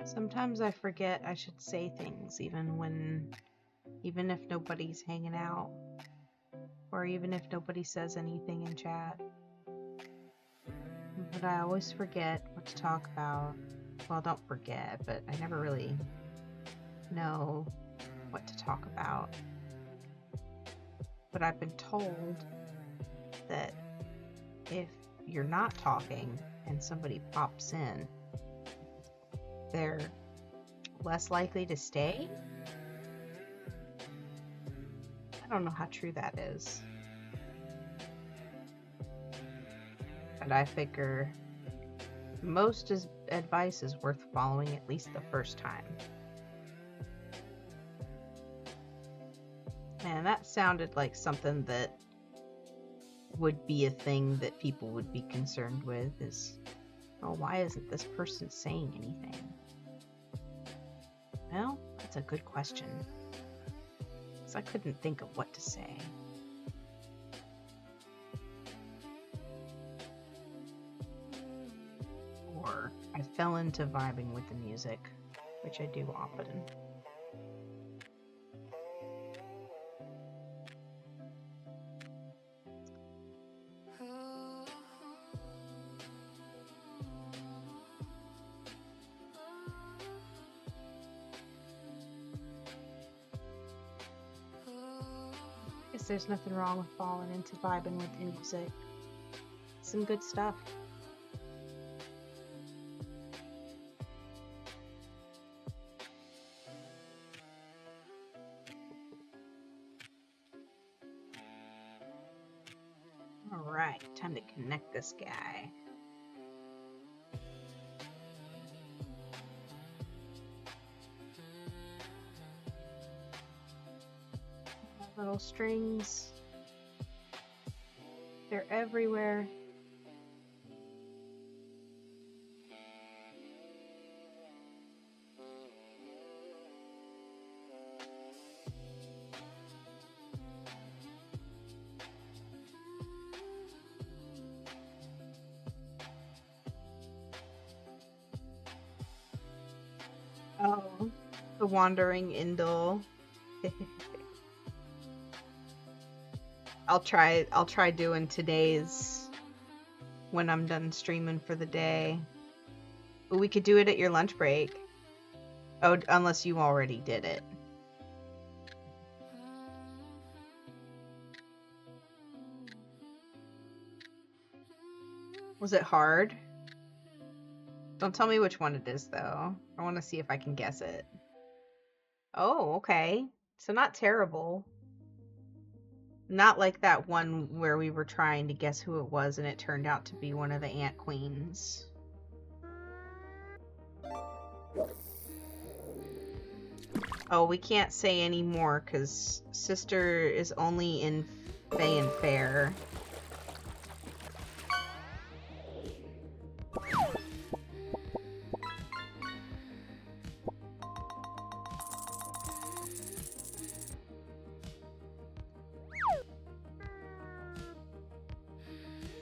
Sometimes I forget I should say things even if nobody's hanging out, or even if nobody says anything in chat. But I always forget what to talk about. Well, don't forget, but I never really know what to talk about. But I've been told that if you're not talking and somebody pops in, they're less likely to stay. I don't know how true that is. But I figure most advice is worth following at least the first time. And that sounded like something that would be a thing that people would be concerned with is, oh, why isn't this person saying anything? Well, that's a good question. Because I couldn't think of what to say. Or I fell into vibing with the music, which I do often. There's nothing wrong with falling into vibing with music. Some good stuff. Alright, time to connect this guy. Little strings. They're everywhere. Oh, the wandering Indul. I'll try doing today's when I'm done streaming for the day. But we could do it at your lunch break. Oh, unless you already did it. Was it hard? Don't tell me which one it is, though. I want to see if I can guess it. Oh, okay. So not terrible. Not like that one where we were trying to guess who it was and it turned out to be one of the ant queens. Oh, we can't say any more because Sister is only in Fey and Fair.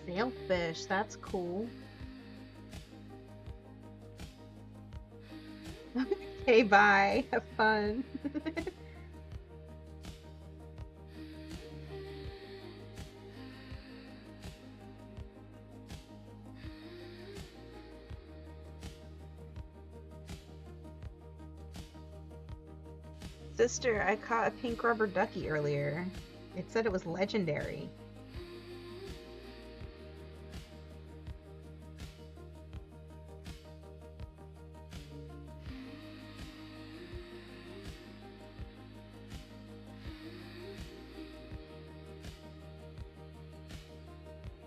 Sailfish, that's cool. Okay, bye. Have fun. Sister, I caught a pink rubber ducky earlier. It said it was legendary.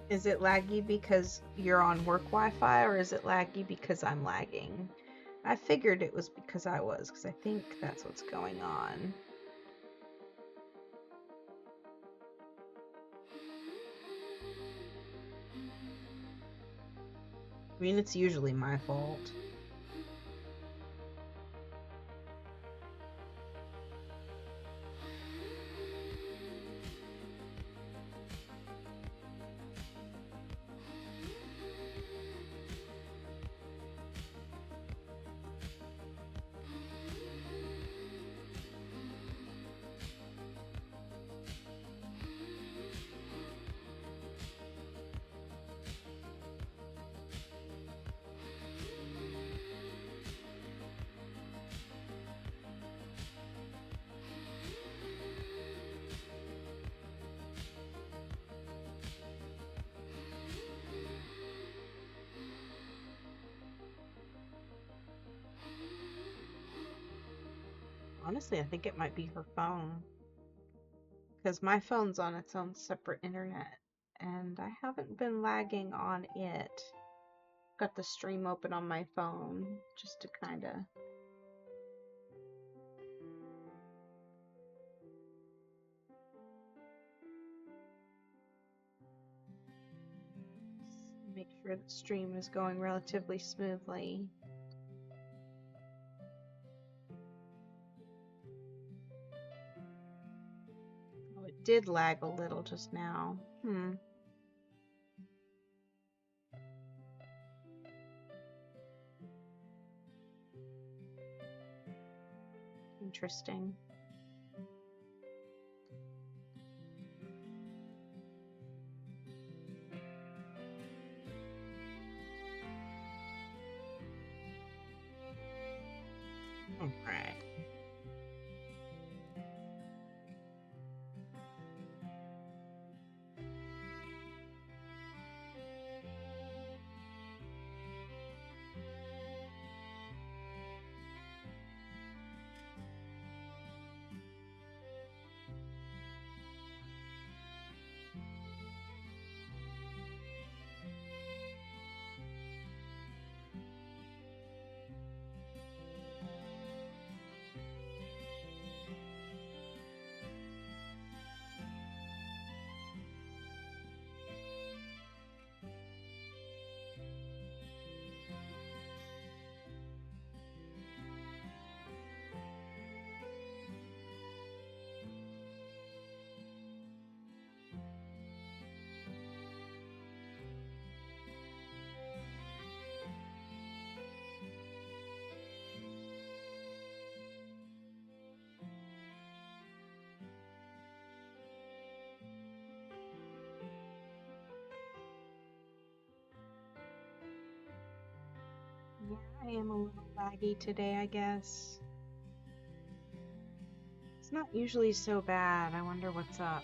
Is it laggy because you're on work Wi-Fi, or is it laggy because I'm lagging? I figured it was because I was, because I think that's what's going on. I mean, it's usually my fault. Honestly, I think it might be her phone. Because my phone's on its own separate internet. And I haven't been lagging on it. Got the stream open on my phone. Just to kind of... make sure the stream is going relatively smoothly. Oh, it did lag a little just now. Interesting. All right. Yeah, I am a little laggy today, I guess. It's not usually so bad. I wonder what's up.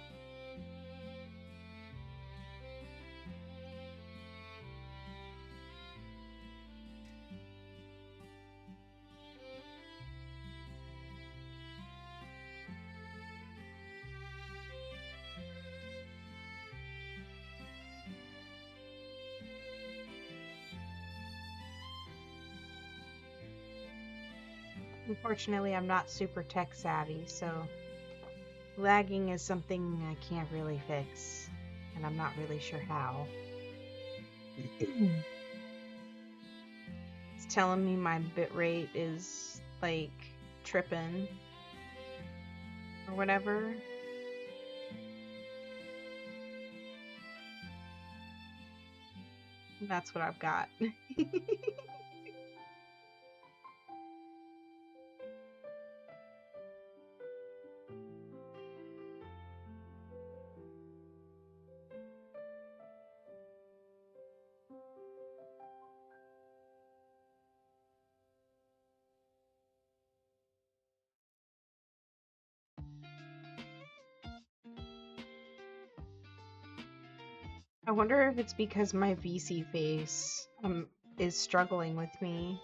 Unfortunately, I'm not super tech savvy, so lagging is something I can't really fix, and I'm not really sure how. It's telling me my bitrate is like tripping or whatever. That's what I've got. I wonder if it's because my VC face is struggling with me.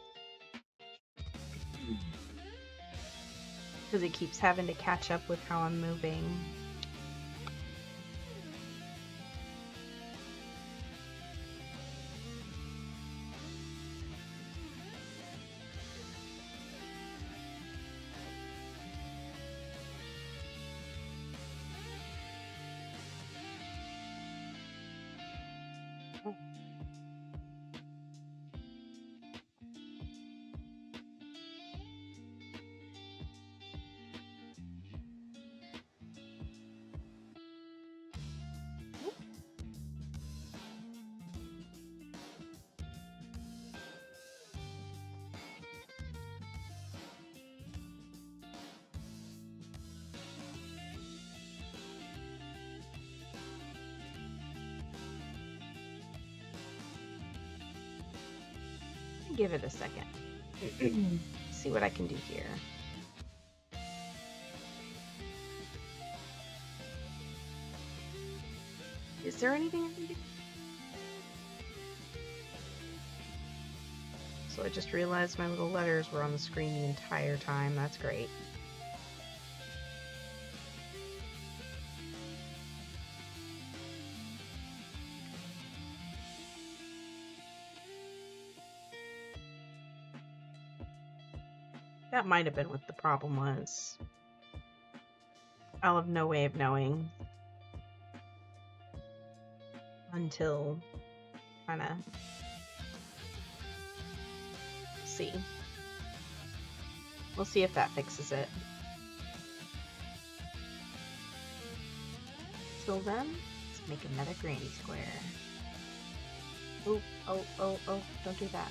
Because it keeps having to catch up with how I'm moving. Give it a second. See what I can do here. Is there anything I can do? So I just realized my little letters were on the screen the entire time. That's great. That might have been what the problem was. I'll have no way of knowing until kind of see. We'll see if that fixes it. Till then, let's make another granny square. Oh, don't do that.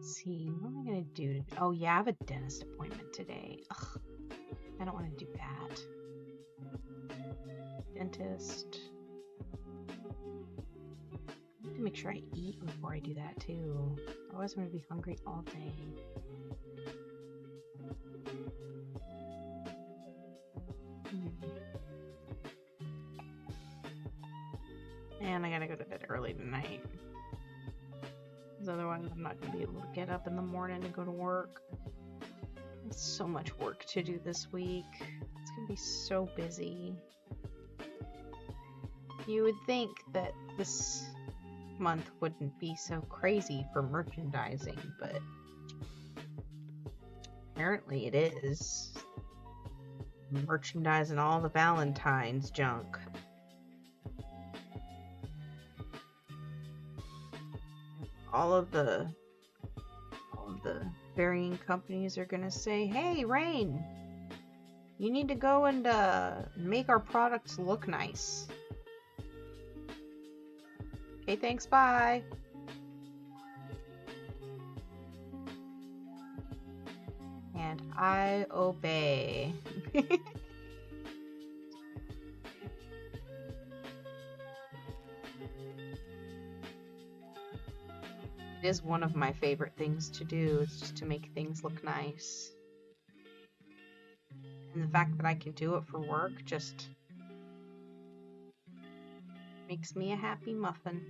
See, what am I gonna do? Oh yeah, I have a dentist appointment today. Ugh, I don't want to do that. Dentist. I have to make sure I eat before I do that too. Otherwise I'm gonna be hungry all day. And I gotta go to bed early tonight. Because otherwise I'm not going to be able to get up in the morning to go to work. There's so much work to do this week. It's going to be so busy. You would think that this month wouldn't be so crazy for merchandising, but apparently it is. Merchandising all the Valentine's junk. All of the varying companies are gonna say, "Hey, Rein, You need to go and make our products look nice. Okay, thanks, bye. And I obey. It is one of my favorite things to do, is just to make things look nice. And the fact that I can do it for work just makes me a happy muffin.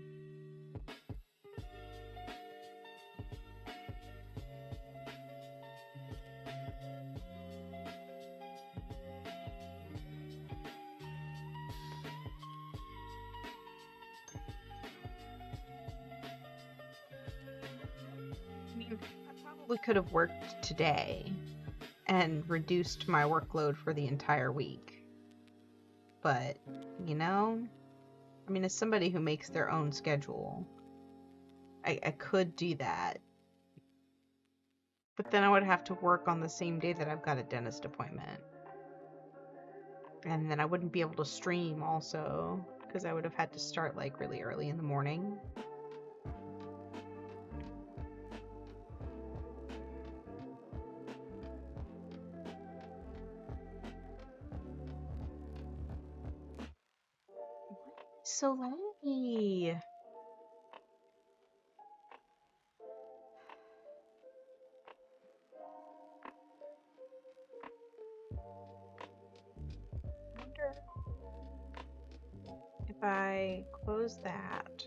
I mean, I probably could have worked today and reduced my workload for the entire week. But, you know, I mean, as somebody who makes their own schedule, I could do that. But then I would have to work on the same day that I've got a dentist appointment. And then I wouldn't be able to stream also, because I would have had to start like really early in the morning. So laggy. I wonder if I close that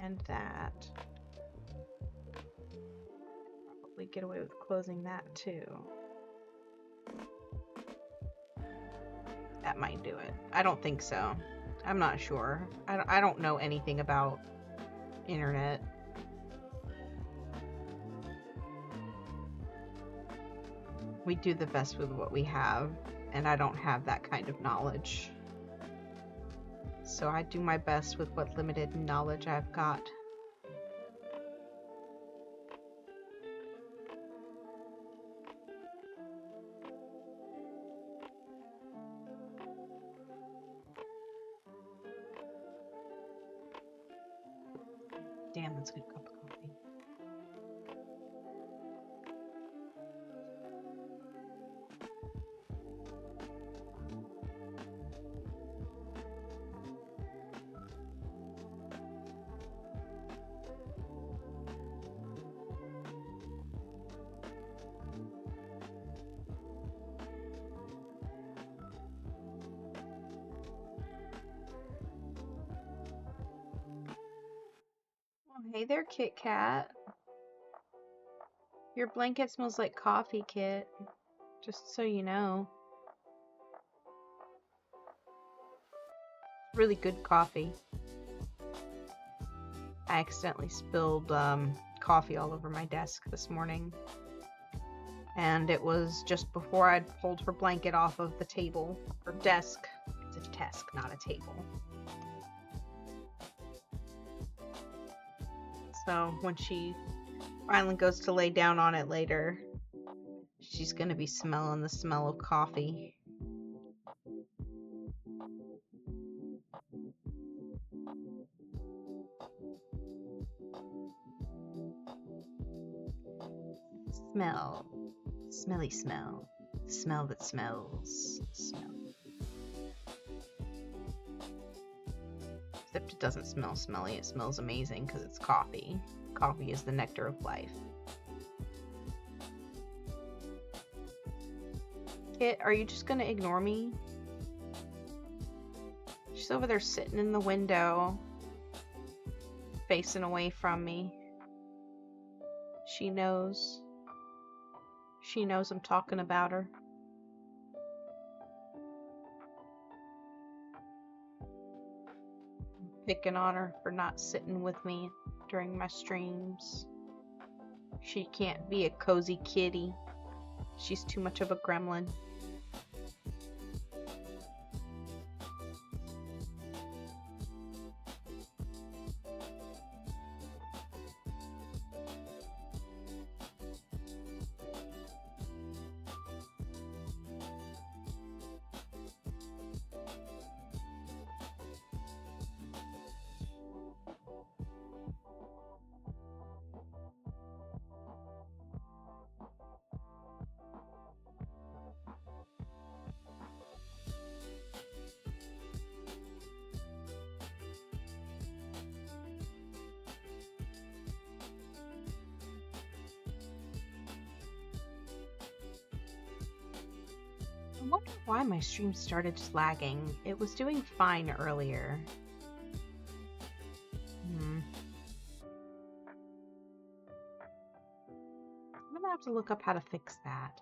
and that, probably get away with closing that too. That might do it. I don't think so. I'm not sure. I don't know anything about internet. We do the best with what we have, and I don't have that kind of knowledge. So I do my best with what limited knowledge I've got. Damn, that's a good cup of coffee. Oh, hey there, Kit Kat. Your blanket smells like coffee, Kit. Just so you know. Really good coffee. I accidentally spilled coffee all over my desk this morning. And it was just before I'd pulled her blanket off of the table, or desk. It's a desk, not a table. So when she finally goes to lay down on it later, she's gonna be smelling the smell of coffee. Smell. Smelly smell. Smell that smells. Smell. Except it doesn't smell smelly, it smells amazing because it's coffee. Coffee is the nectar of life. Kit, are you just gonna ignore me? She's over there sitting in the window, facing away from me. She knows. She knows I'm talking about her. I'm picking on her for not sitting with me during my streams. She can't be a cozy kitty. She's too much of a gremlin. why my stream started just lagging. It was doing fine earlier. I'm gonna have to look up how to fix that.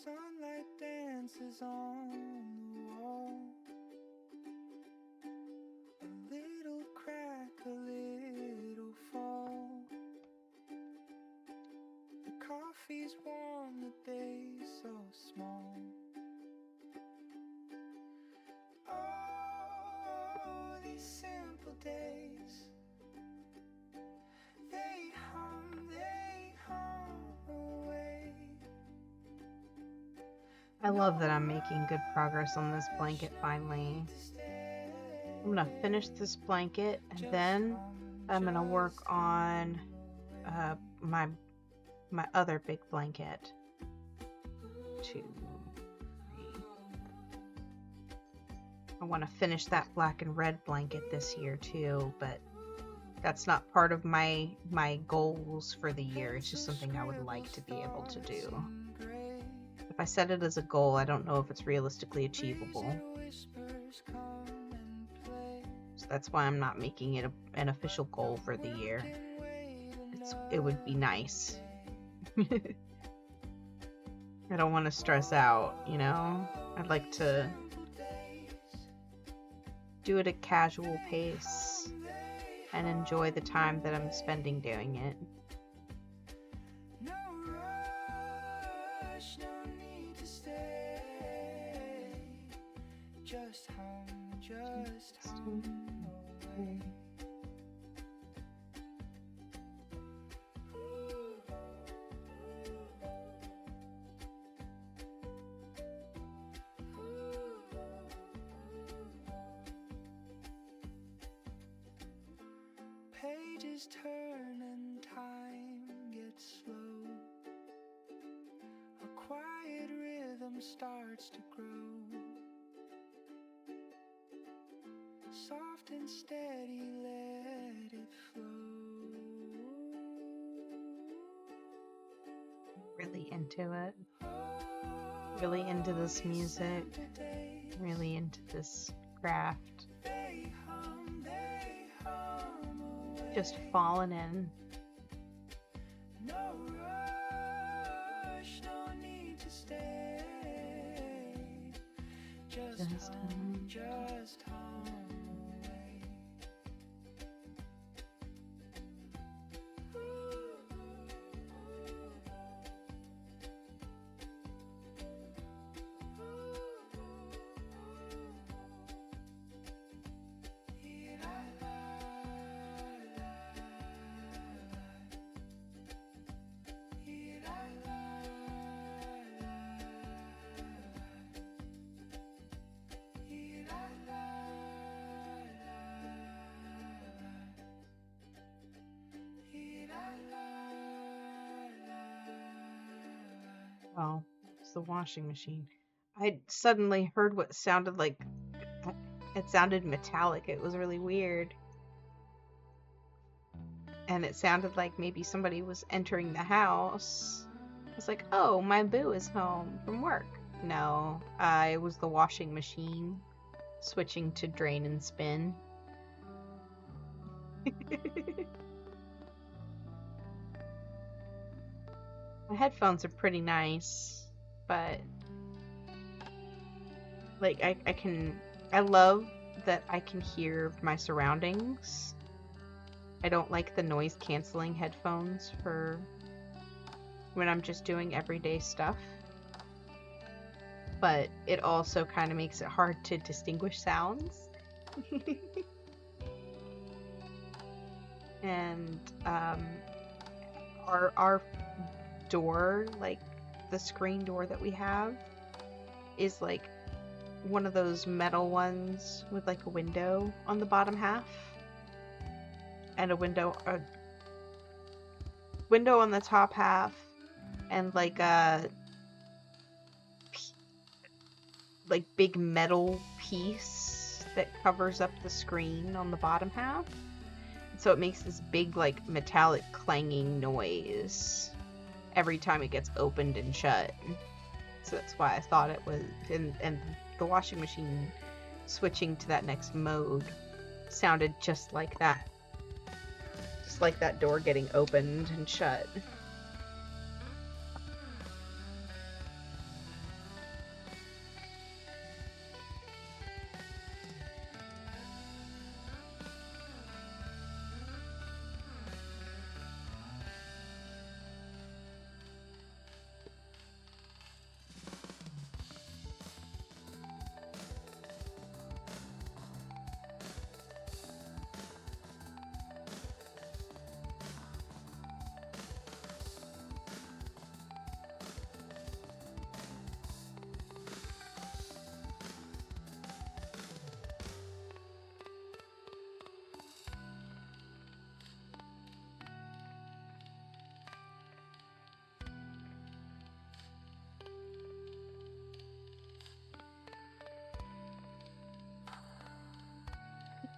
Sunlight dances on the wall. A little crack, a little fall. The coffee's warm, the day's so small. Oh, these simple days. They hum away. I love that I'm making good progress on this blanket finally. I'm gonna finish this blanket and then I'm gonna work on my other big blanket. 2, 3. I want to finish that black and red blanket this year too, but that's not part of my goals for the year. It's just something I would like to be able to do. If I set it as a goal, I don't know if it's realistically achievable. So that's why I'm not making it an official goal for the year. It would be nice. I don't want to stress out, you know? I'd like to do it at a casual pace and enjoy the time that I'm spending doing it. Pages turn and time gets slow. A quiet rhythm starts to grow. Soft and steady, let it flow. Really into it. Really into this music. Really into this craft. Just falling in. No rush, no need to stay. Just hum away. Oh, it's the washing machine. I suddenly heard what sounded like, it sounded metallic. It was really weird. And it sounded like maybe somebody was entering the house. I was like, oh, my boo is home from work. No, it was the washing machine switching to drain and spin. My headphones are pretty nice, but like I love that I can hear my surroundings I don't like the noise canceling headphones for when I'm just doing everyday stuff. But it also kind of makes it hard to distinguish sounds. And our door, like the screen door that we have, is like one of those metal ones with like a window on the bottom half and a window on the top half, and like a like big metal piece that covers up the screen on the bottom half. So it makes this big like metallic clanging noise every time it gets opened and shut. So that's why I thought it was, and the washing machine switching to that next mode sounded just like that. Just like that door getting opened and shut.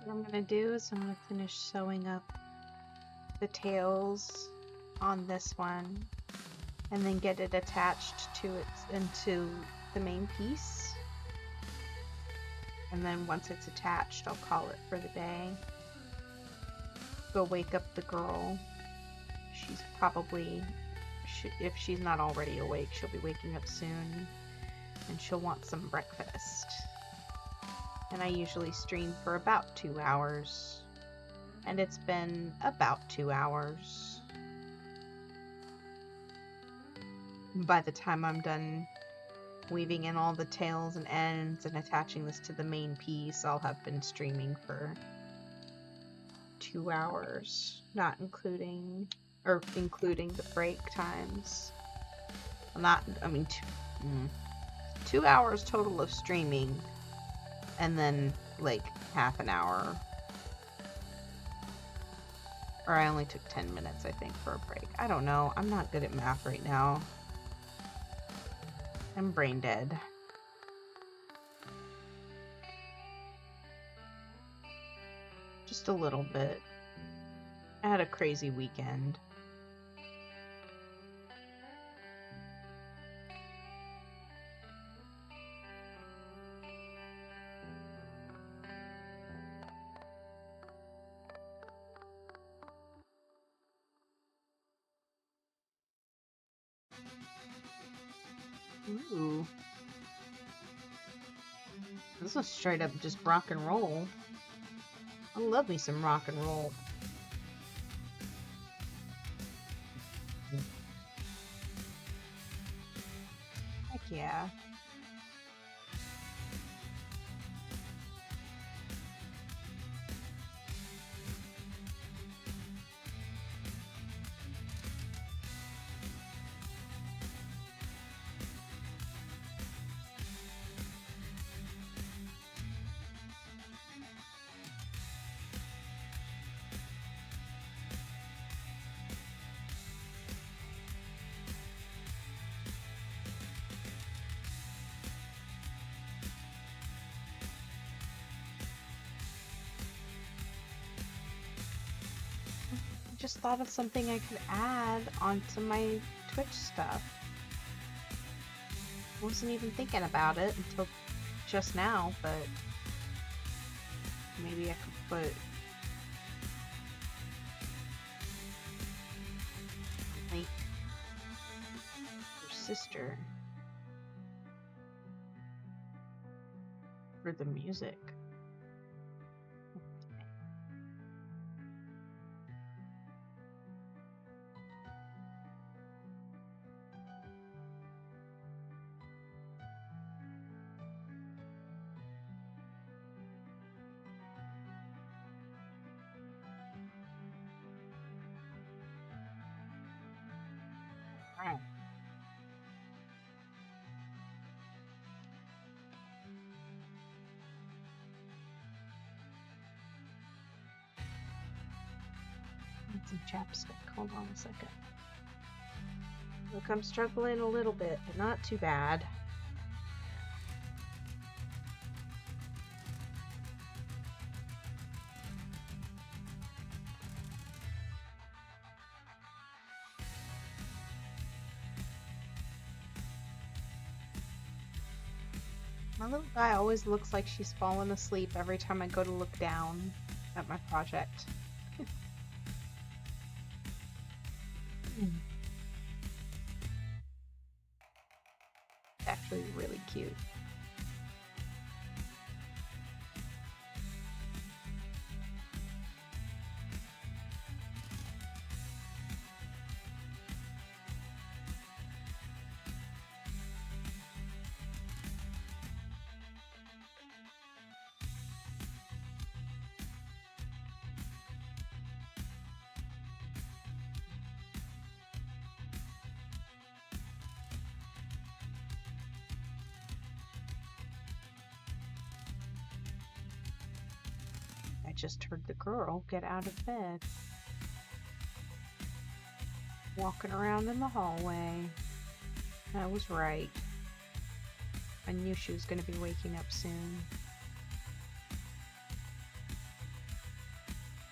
What I'm gonna do is I'm gonna finish sewing up the tails on this one and then get it attached to into the main piece. And then once it's attached, I'll call it for the day. Go wake up the girl. She's probably, if she's not already awake, she'll be waking up soon, and she'll want some breakfast. And I usually stream for about 2 hours, and it's been about 2 hours. By the time I'm done weaving in all the tails and ends and attaching this to the main piece, I'll have been streaming for 2 hours, not including, or including the break times. Not, I mean, 2 hours total of streaming, and then like half an hour, or I only took 10 minutes, I think, for a break. I don't know. I'm not good at math right now. I'm brain dead. Just a little bit. I had a crazy weekend. Ooh. This is straight up just rock and roll. I love me some rock and roll. Heck yeah. Just thought of something I could add onto my Twitch stuff. Wasn't even thinking about it until just now, but maybe I could put like your sister for the music. some chapstick. Hold on a second. Look, I'm struggling a little bit, but not too bad. My little guy always looks like she's fallen asleep every time I go to look down at my project. Actually really cute. I just heard the girl get out of bed. Walking around in the hallway. I was right. I knew she was going to be waking up soon.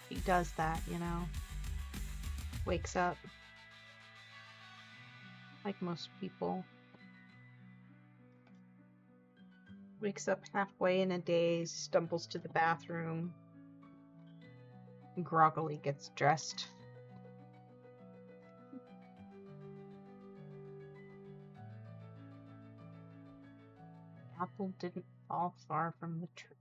She does that, you know. Wakes up. Like most people. Wakes up halfway in a daze, stumbles to the bathroom, groggily gets dressed. Apple didn't fall far from the tree.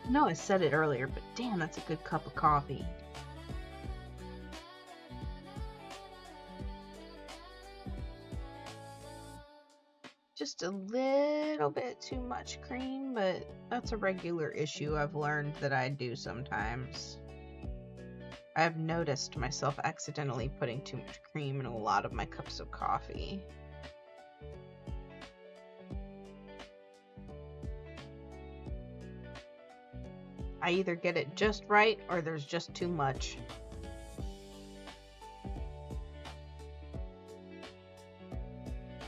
I know I said it earlier, but damn, that's a good cup of coffee. Just a little bit too much cream, but that's a regular issue I've learned that I do sometimes. I've noticed myself accidentally putting too much cream in a lot of my cups of coffee. I either get it just right or there's just too much.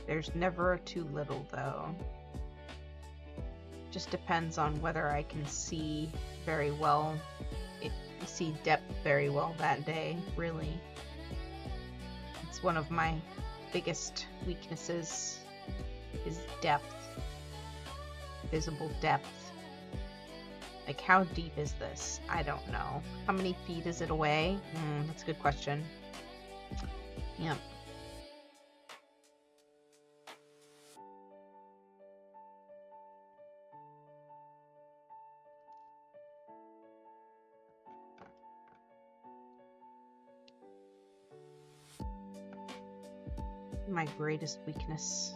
There's never a too little, though. Just depends on whether I can see very well, see depth very well that day, really. It's one of my biggest weaknesses, is depth. Visible depth. Like, how deep is this? I don't know. How many feet is it away? That's a good question. Yep. My greatest weakness.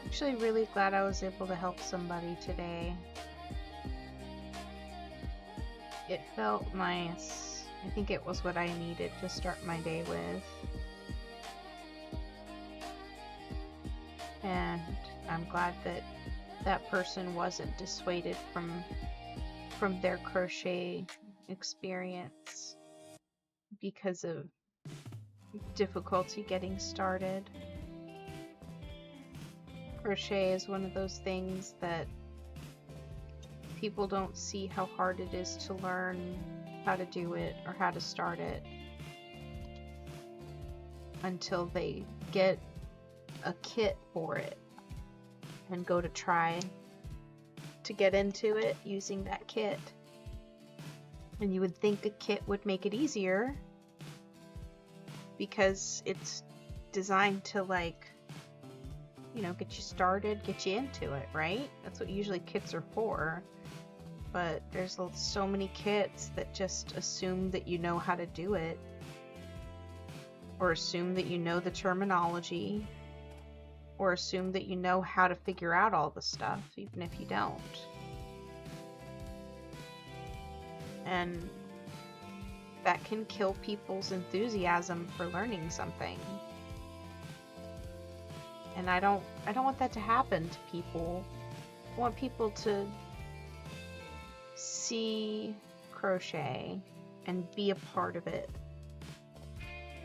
Actually really glad I was able to help somebody today. It felt nice. I think it was what I needed to start my day with. And I'm glad that that person wasn't dissuaded from their crochet experience because of difficulty getting started. Crochet is one of those things that people don't see how hard it is to learn how to do it or how to start it until they get a kit for it and go to try to get into it using that kit. And you would think a kit would make it easier because it's designed to, like, you know, get you started, get you into it, right? That's what usually kits are for. But there's so many kits that just assume that you know how to do it, or assume that you know the terminology, or assume that you know how to figure out all the stuff, even if you don't. And that can kill people's enthusiasm for learning something. And I don't want that to happen to people. I want people to see crochet and be a part of it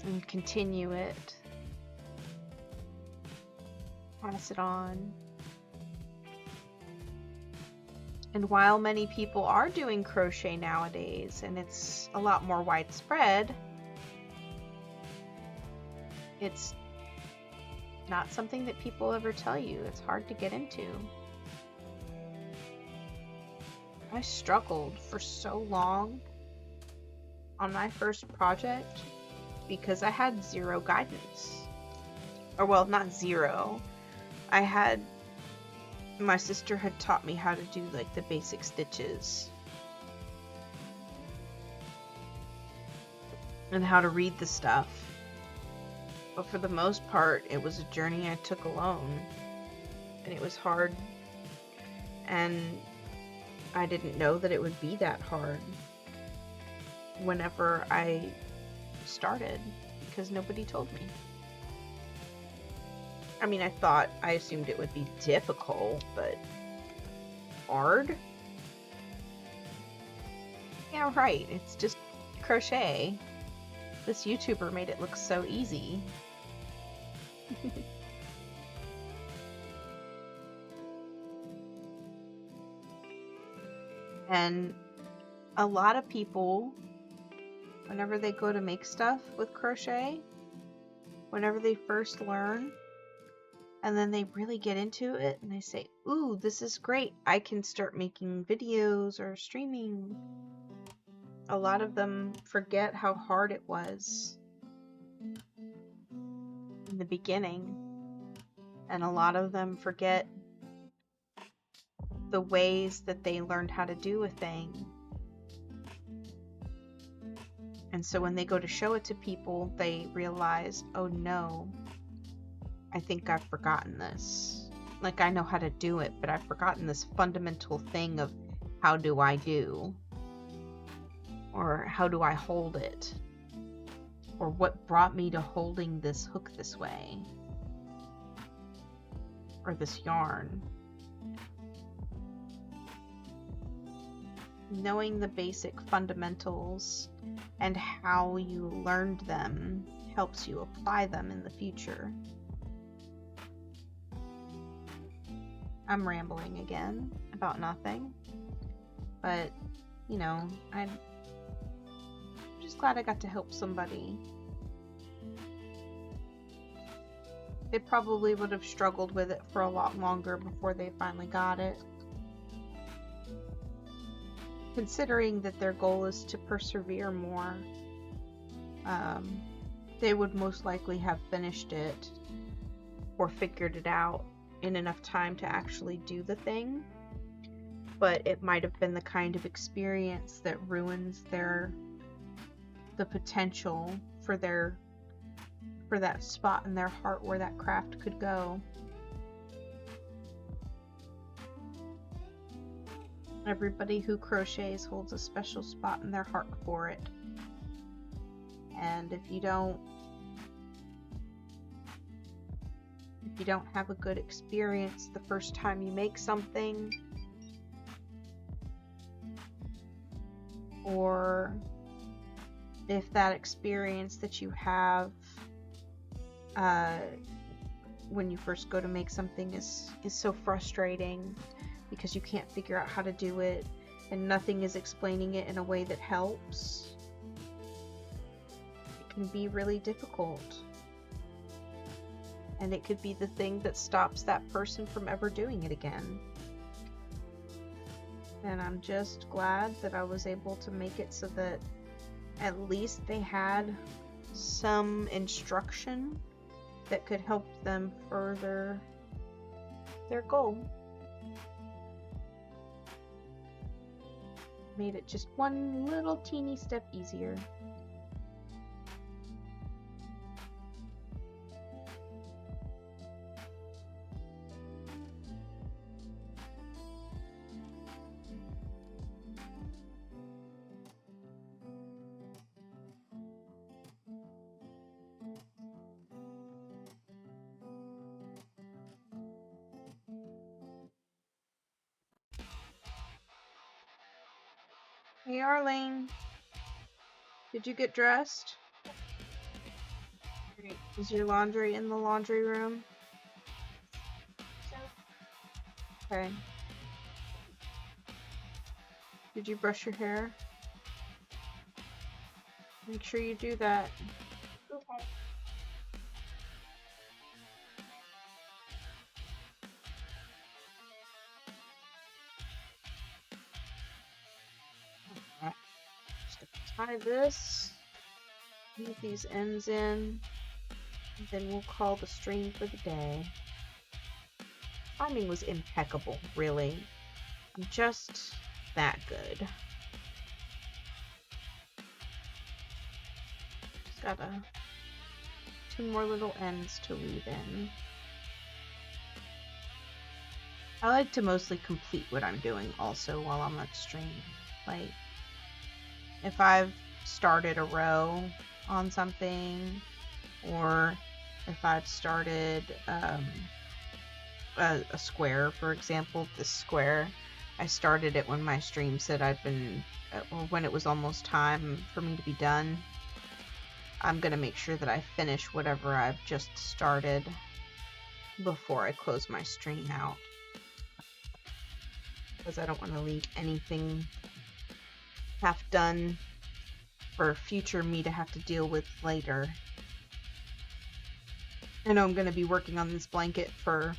and continue it. Pass it on. And while many people are doing crochet nowadays, and it's a lot more widespread, it's not something that people ever tell you. It's hard to get into. I struggled for so long on my first project because I had zero guidance. Or, well, not zero. My sister had taught me how to do, like, the basic stitches and how to read the stuff. But for the most part, it was a journey I took alone, and it was hard, and I didn't know that it would be that hard whenever I started, because nobody told me. I mean, I assumed it would be difficult, but hard? Yeah, right, it's just crochet. This YouTuber made it look so easy. And a lot of people, whenever they go to make stuff with crochet, whenever they first learn, and then they really get into it, and they say, ooh, this is great, I can start making videos or streaming. A lot of them forget how hard it was in the beginning. And a lot of them forget the ways that they learned how to do a thing. And so when they go to show it to people, they realize, oh no, I think I've forgotten this. Like, I know how to do it, but I've forgotten this fundamental thing of how do I do? Or how do I hold it? Or what brought me to holding this hook this way? Or this yarn? Knowing the basic fundamentals and how you learned them helps you apply them in the future. I'm rambling again about nothing, but, you know, I'm just glad I got to help somebody. They probably would have struggled with it for a lot longer before they finally got it. Considering that their goal is to persevere more, they would most likely have finished it or figured it out in enough time to actually do the thing, but it might have been the kind of experience that ruins the potential for that spot in their heart where that craft could go. Everybody who crochets holds a special spot in their heart for it. And if you don't have a good experience the first time you make something, or if that experience that you have when you first go to make something is so frustrating because you can't figure out how to do it and nothing is explaining it in a way that helps, it can be really difficult. And it could be the thing that stops that person from ever doing it again. And I'm just glad that I was able to make it so that at least they had some instruction that could help them further their goal. Made it just one little teeny step easier. Hey Arlene, did you get dressed? Is your laundry in the laundry room? Okay. Did you brush your hair? Make sure you do that. Okay. Alright. Just gonna tie this. Leave these ends in. And then we'll call the stream for the day. Timing was impeccable, really. I'm just that good. Just got two more little ends to weave in. I like to mostly complete what I'm doing also while I'm on stream. Like, if I've started a row on something, or if I've started a square, for example, this square, I started it when my stream said I'd been, or when it was almost time for me to be done. I'm gonna make sure that I finish whatever I've just started before I close my stream out, because I don't want to leave anything half done for future me to have to deal with later. I know I'm going to be working on this blanket for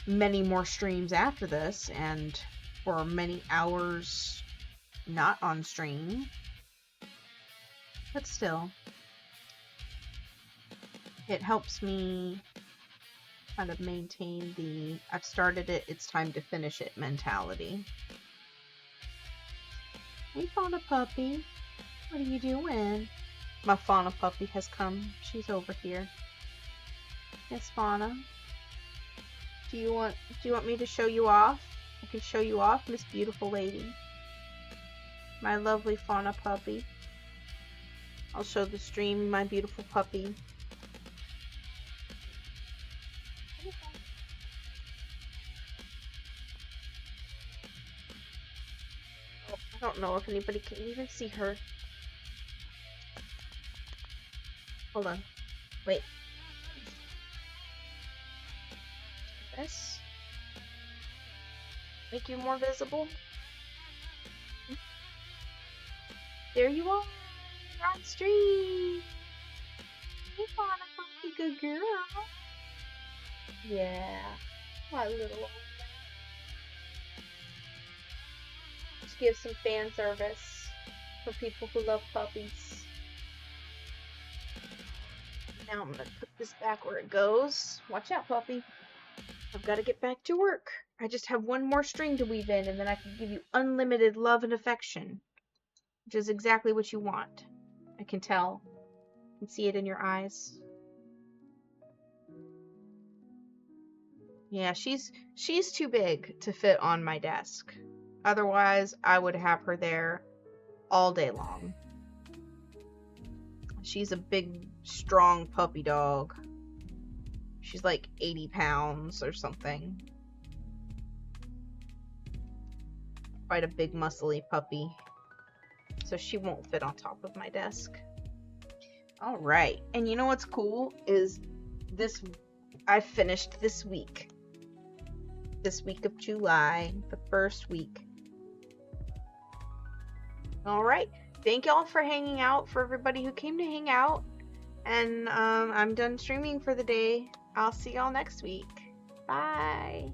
many more streams after this, and for many hours not on stream, but still, it helps me kind of maintain the I've started it, it's time to finish it mentality. Hey Fauna Puppy, what are you doing? My Fauna Puppy has come. She's over here. Yes, Fauna. Do you want me to show you off? I can show you off, Miss Beautiful Lady. My lovely Fauna Puppy. I'll show the stream my beautiful puppy. I don't know if anybody can even see her. Hold on. Wait. This. Make you more visible. There you are. You're on stream. Hey, Fauna Puppy, good girl. Yeah. My little old. Give some fan service for people who love puppies. Now I'm gonna put this back where it goes. Watch out, puppy. I've got to get back to work. I just have one more string to weave in, and then I can give you unlimited love and affection, which is exactly what you want. I can tell. I can see it in your eyes. Yeah, she's too big to fit on my desk. Otherwise, I would have her there all day long. She's a big, strong puppy dog. She's like 80 pounds or something. Quite a big, muscly puppy. So she won't fit on top of my desk. All right. And you know what's cool is this, I finished this week. This week of July, the first week. All right. Thank y'all for hanging out, for everybody who came to hang out. And I'm done streaming for the day. I'll see y'all next week. Bye.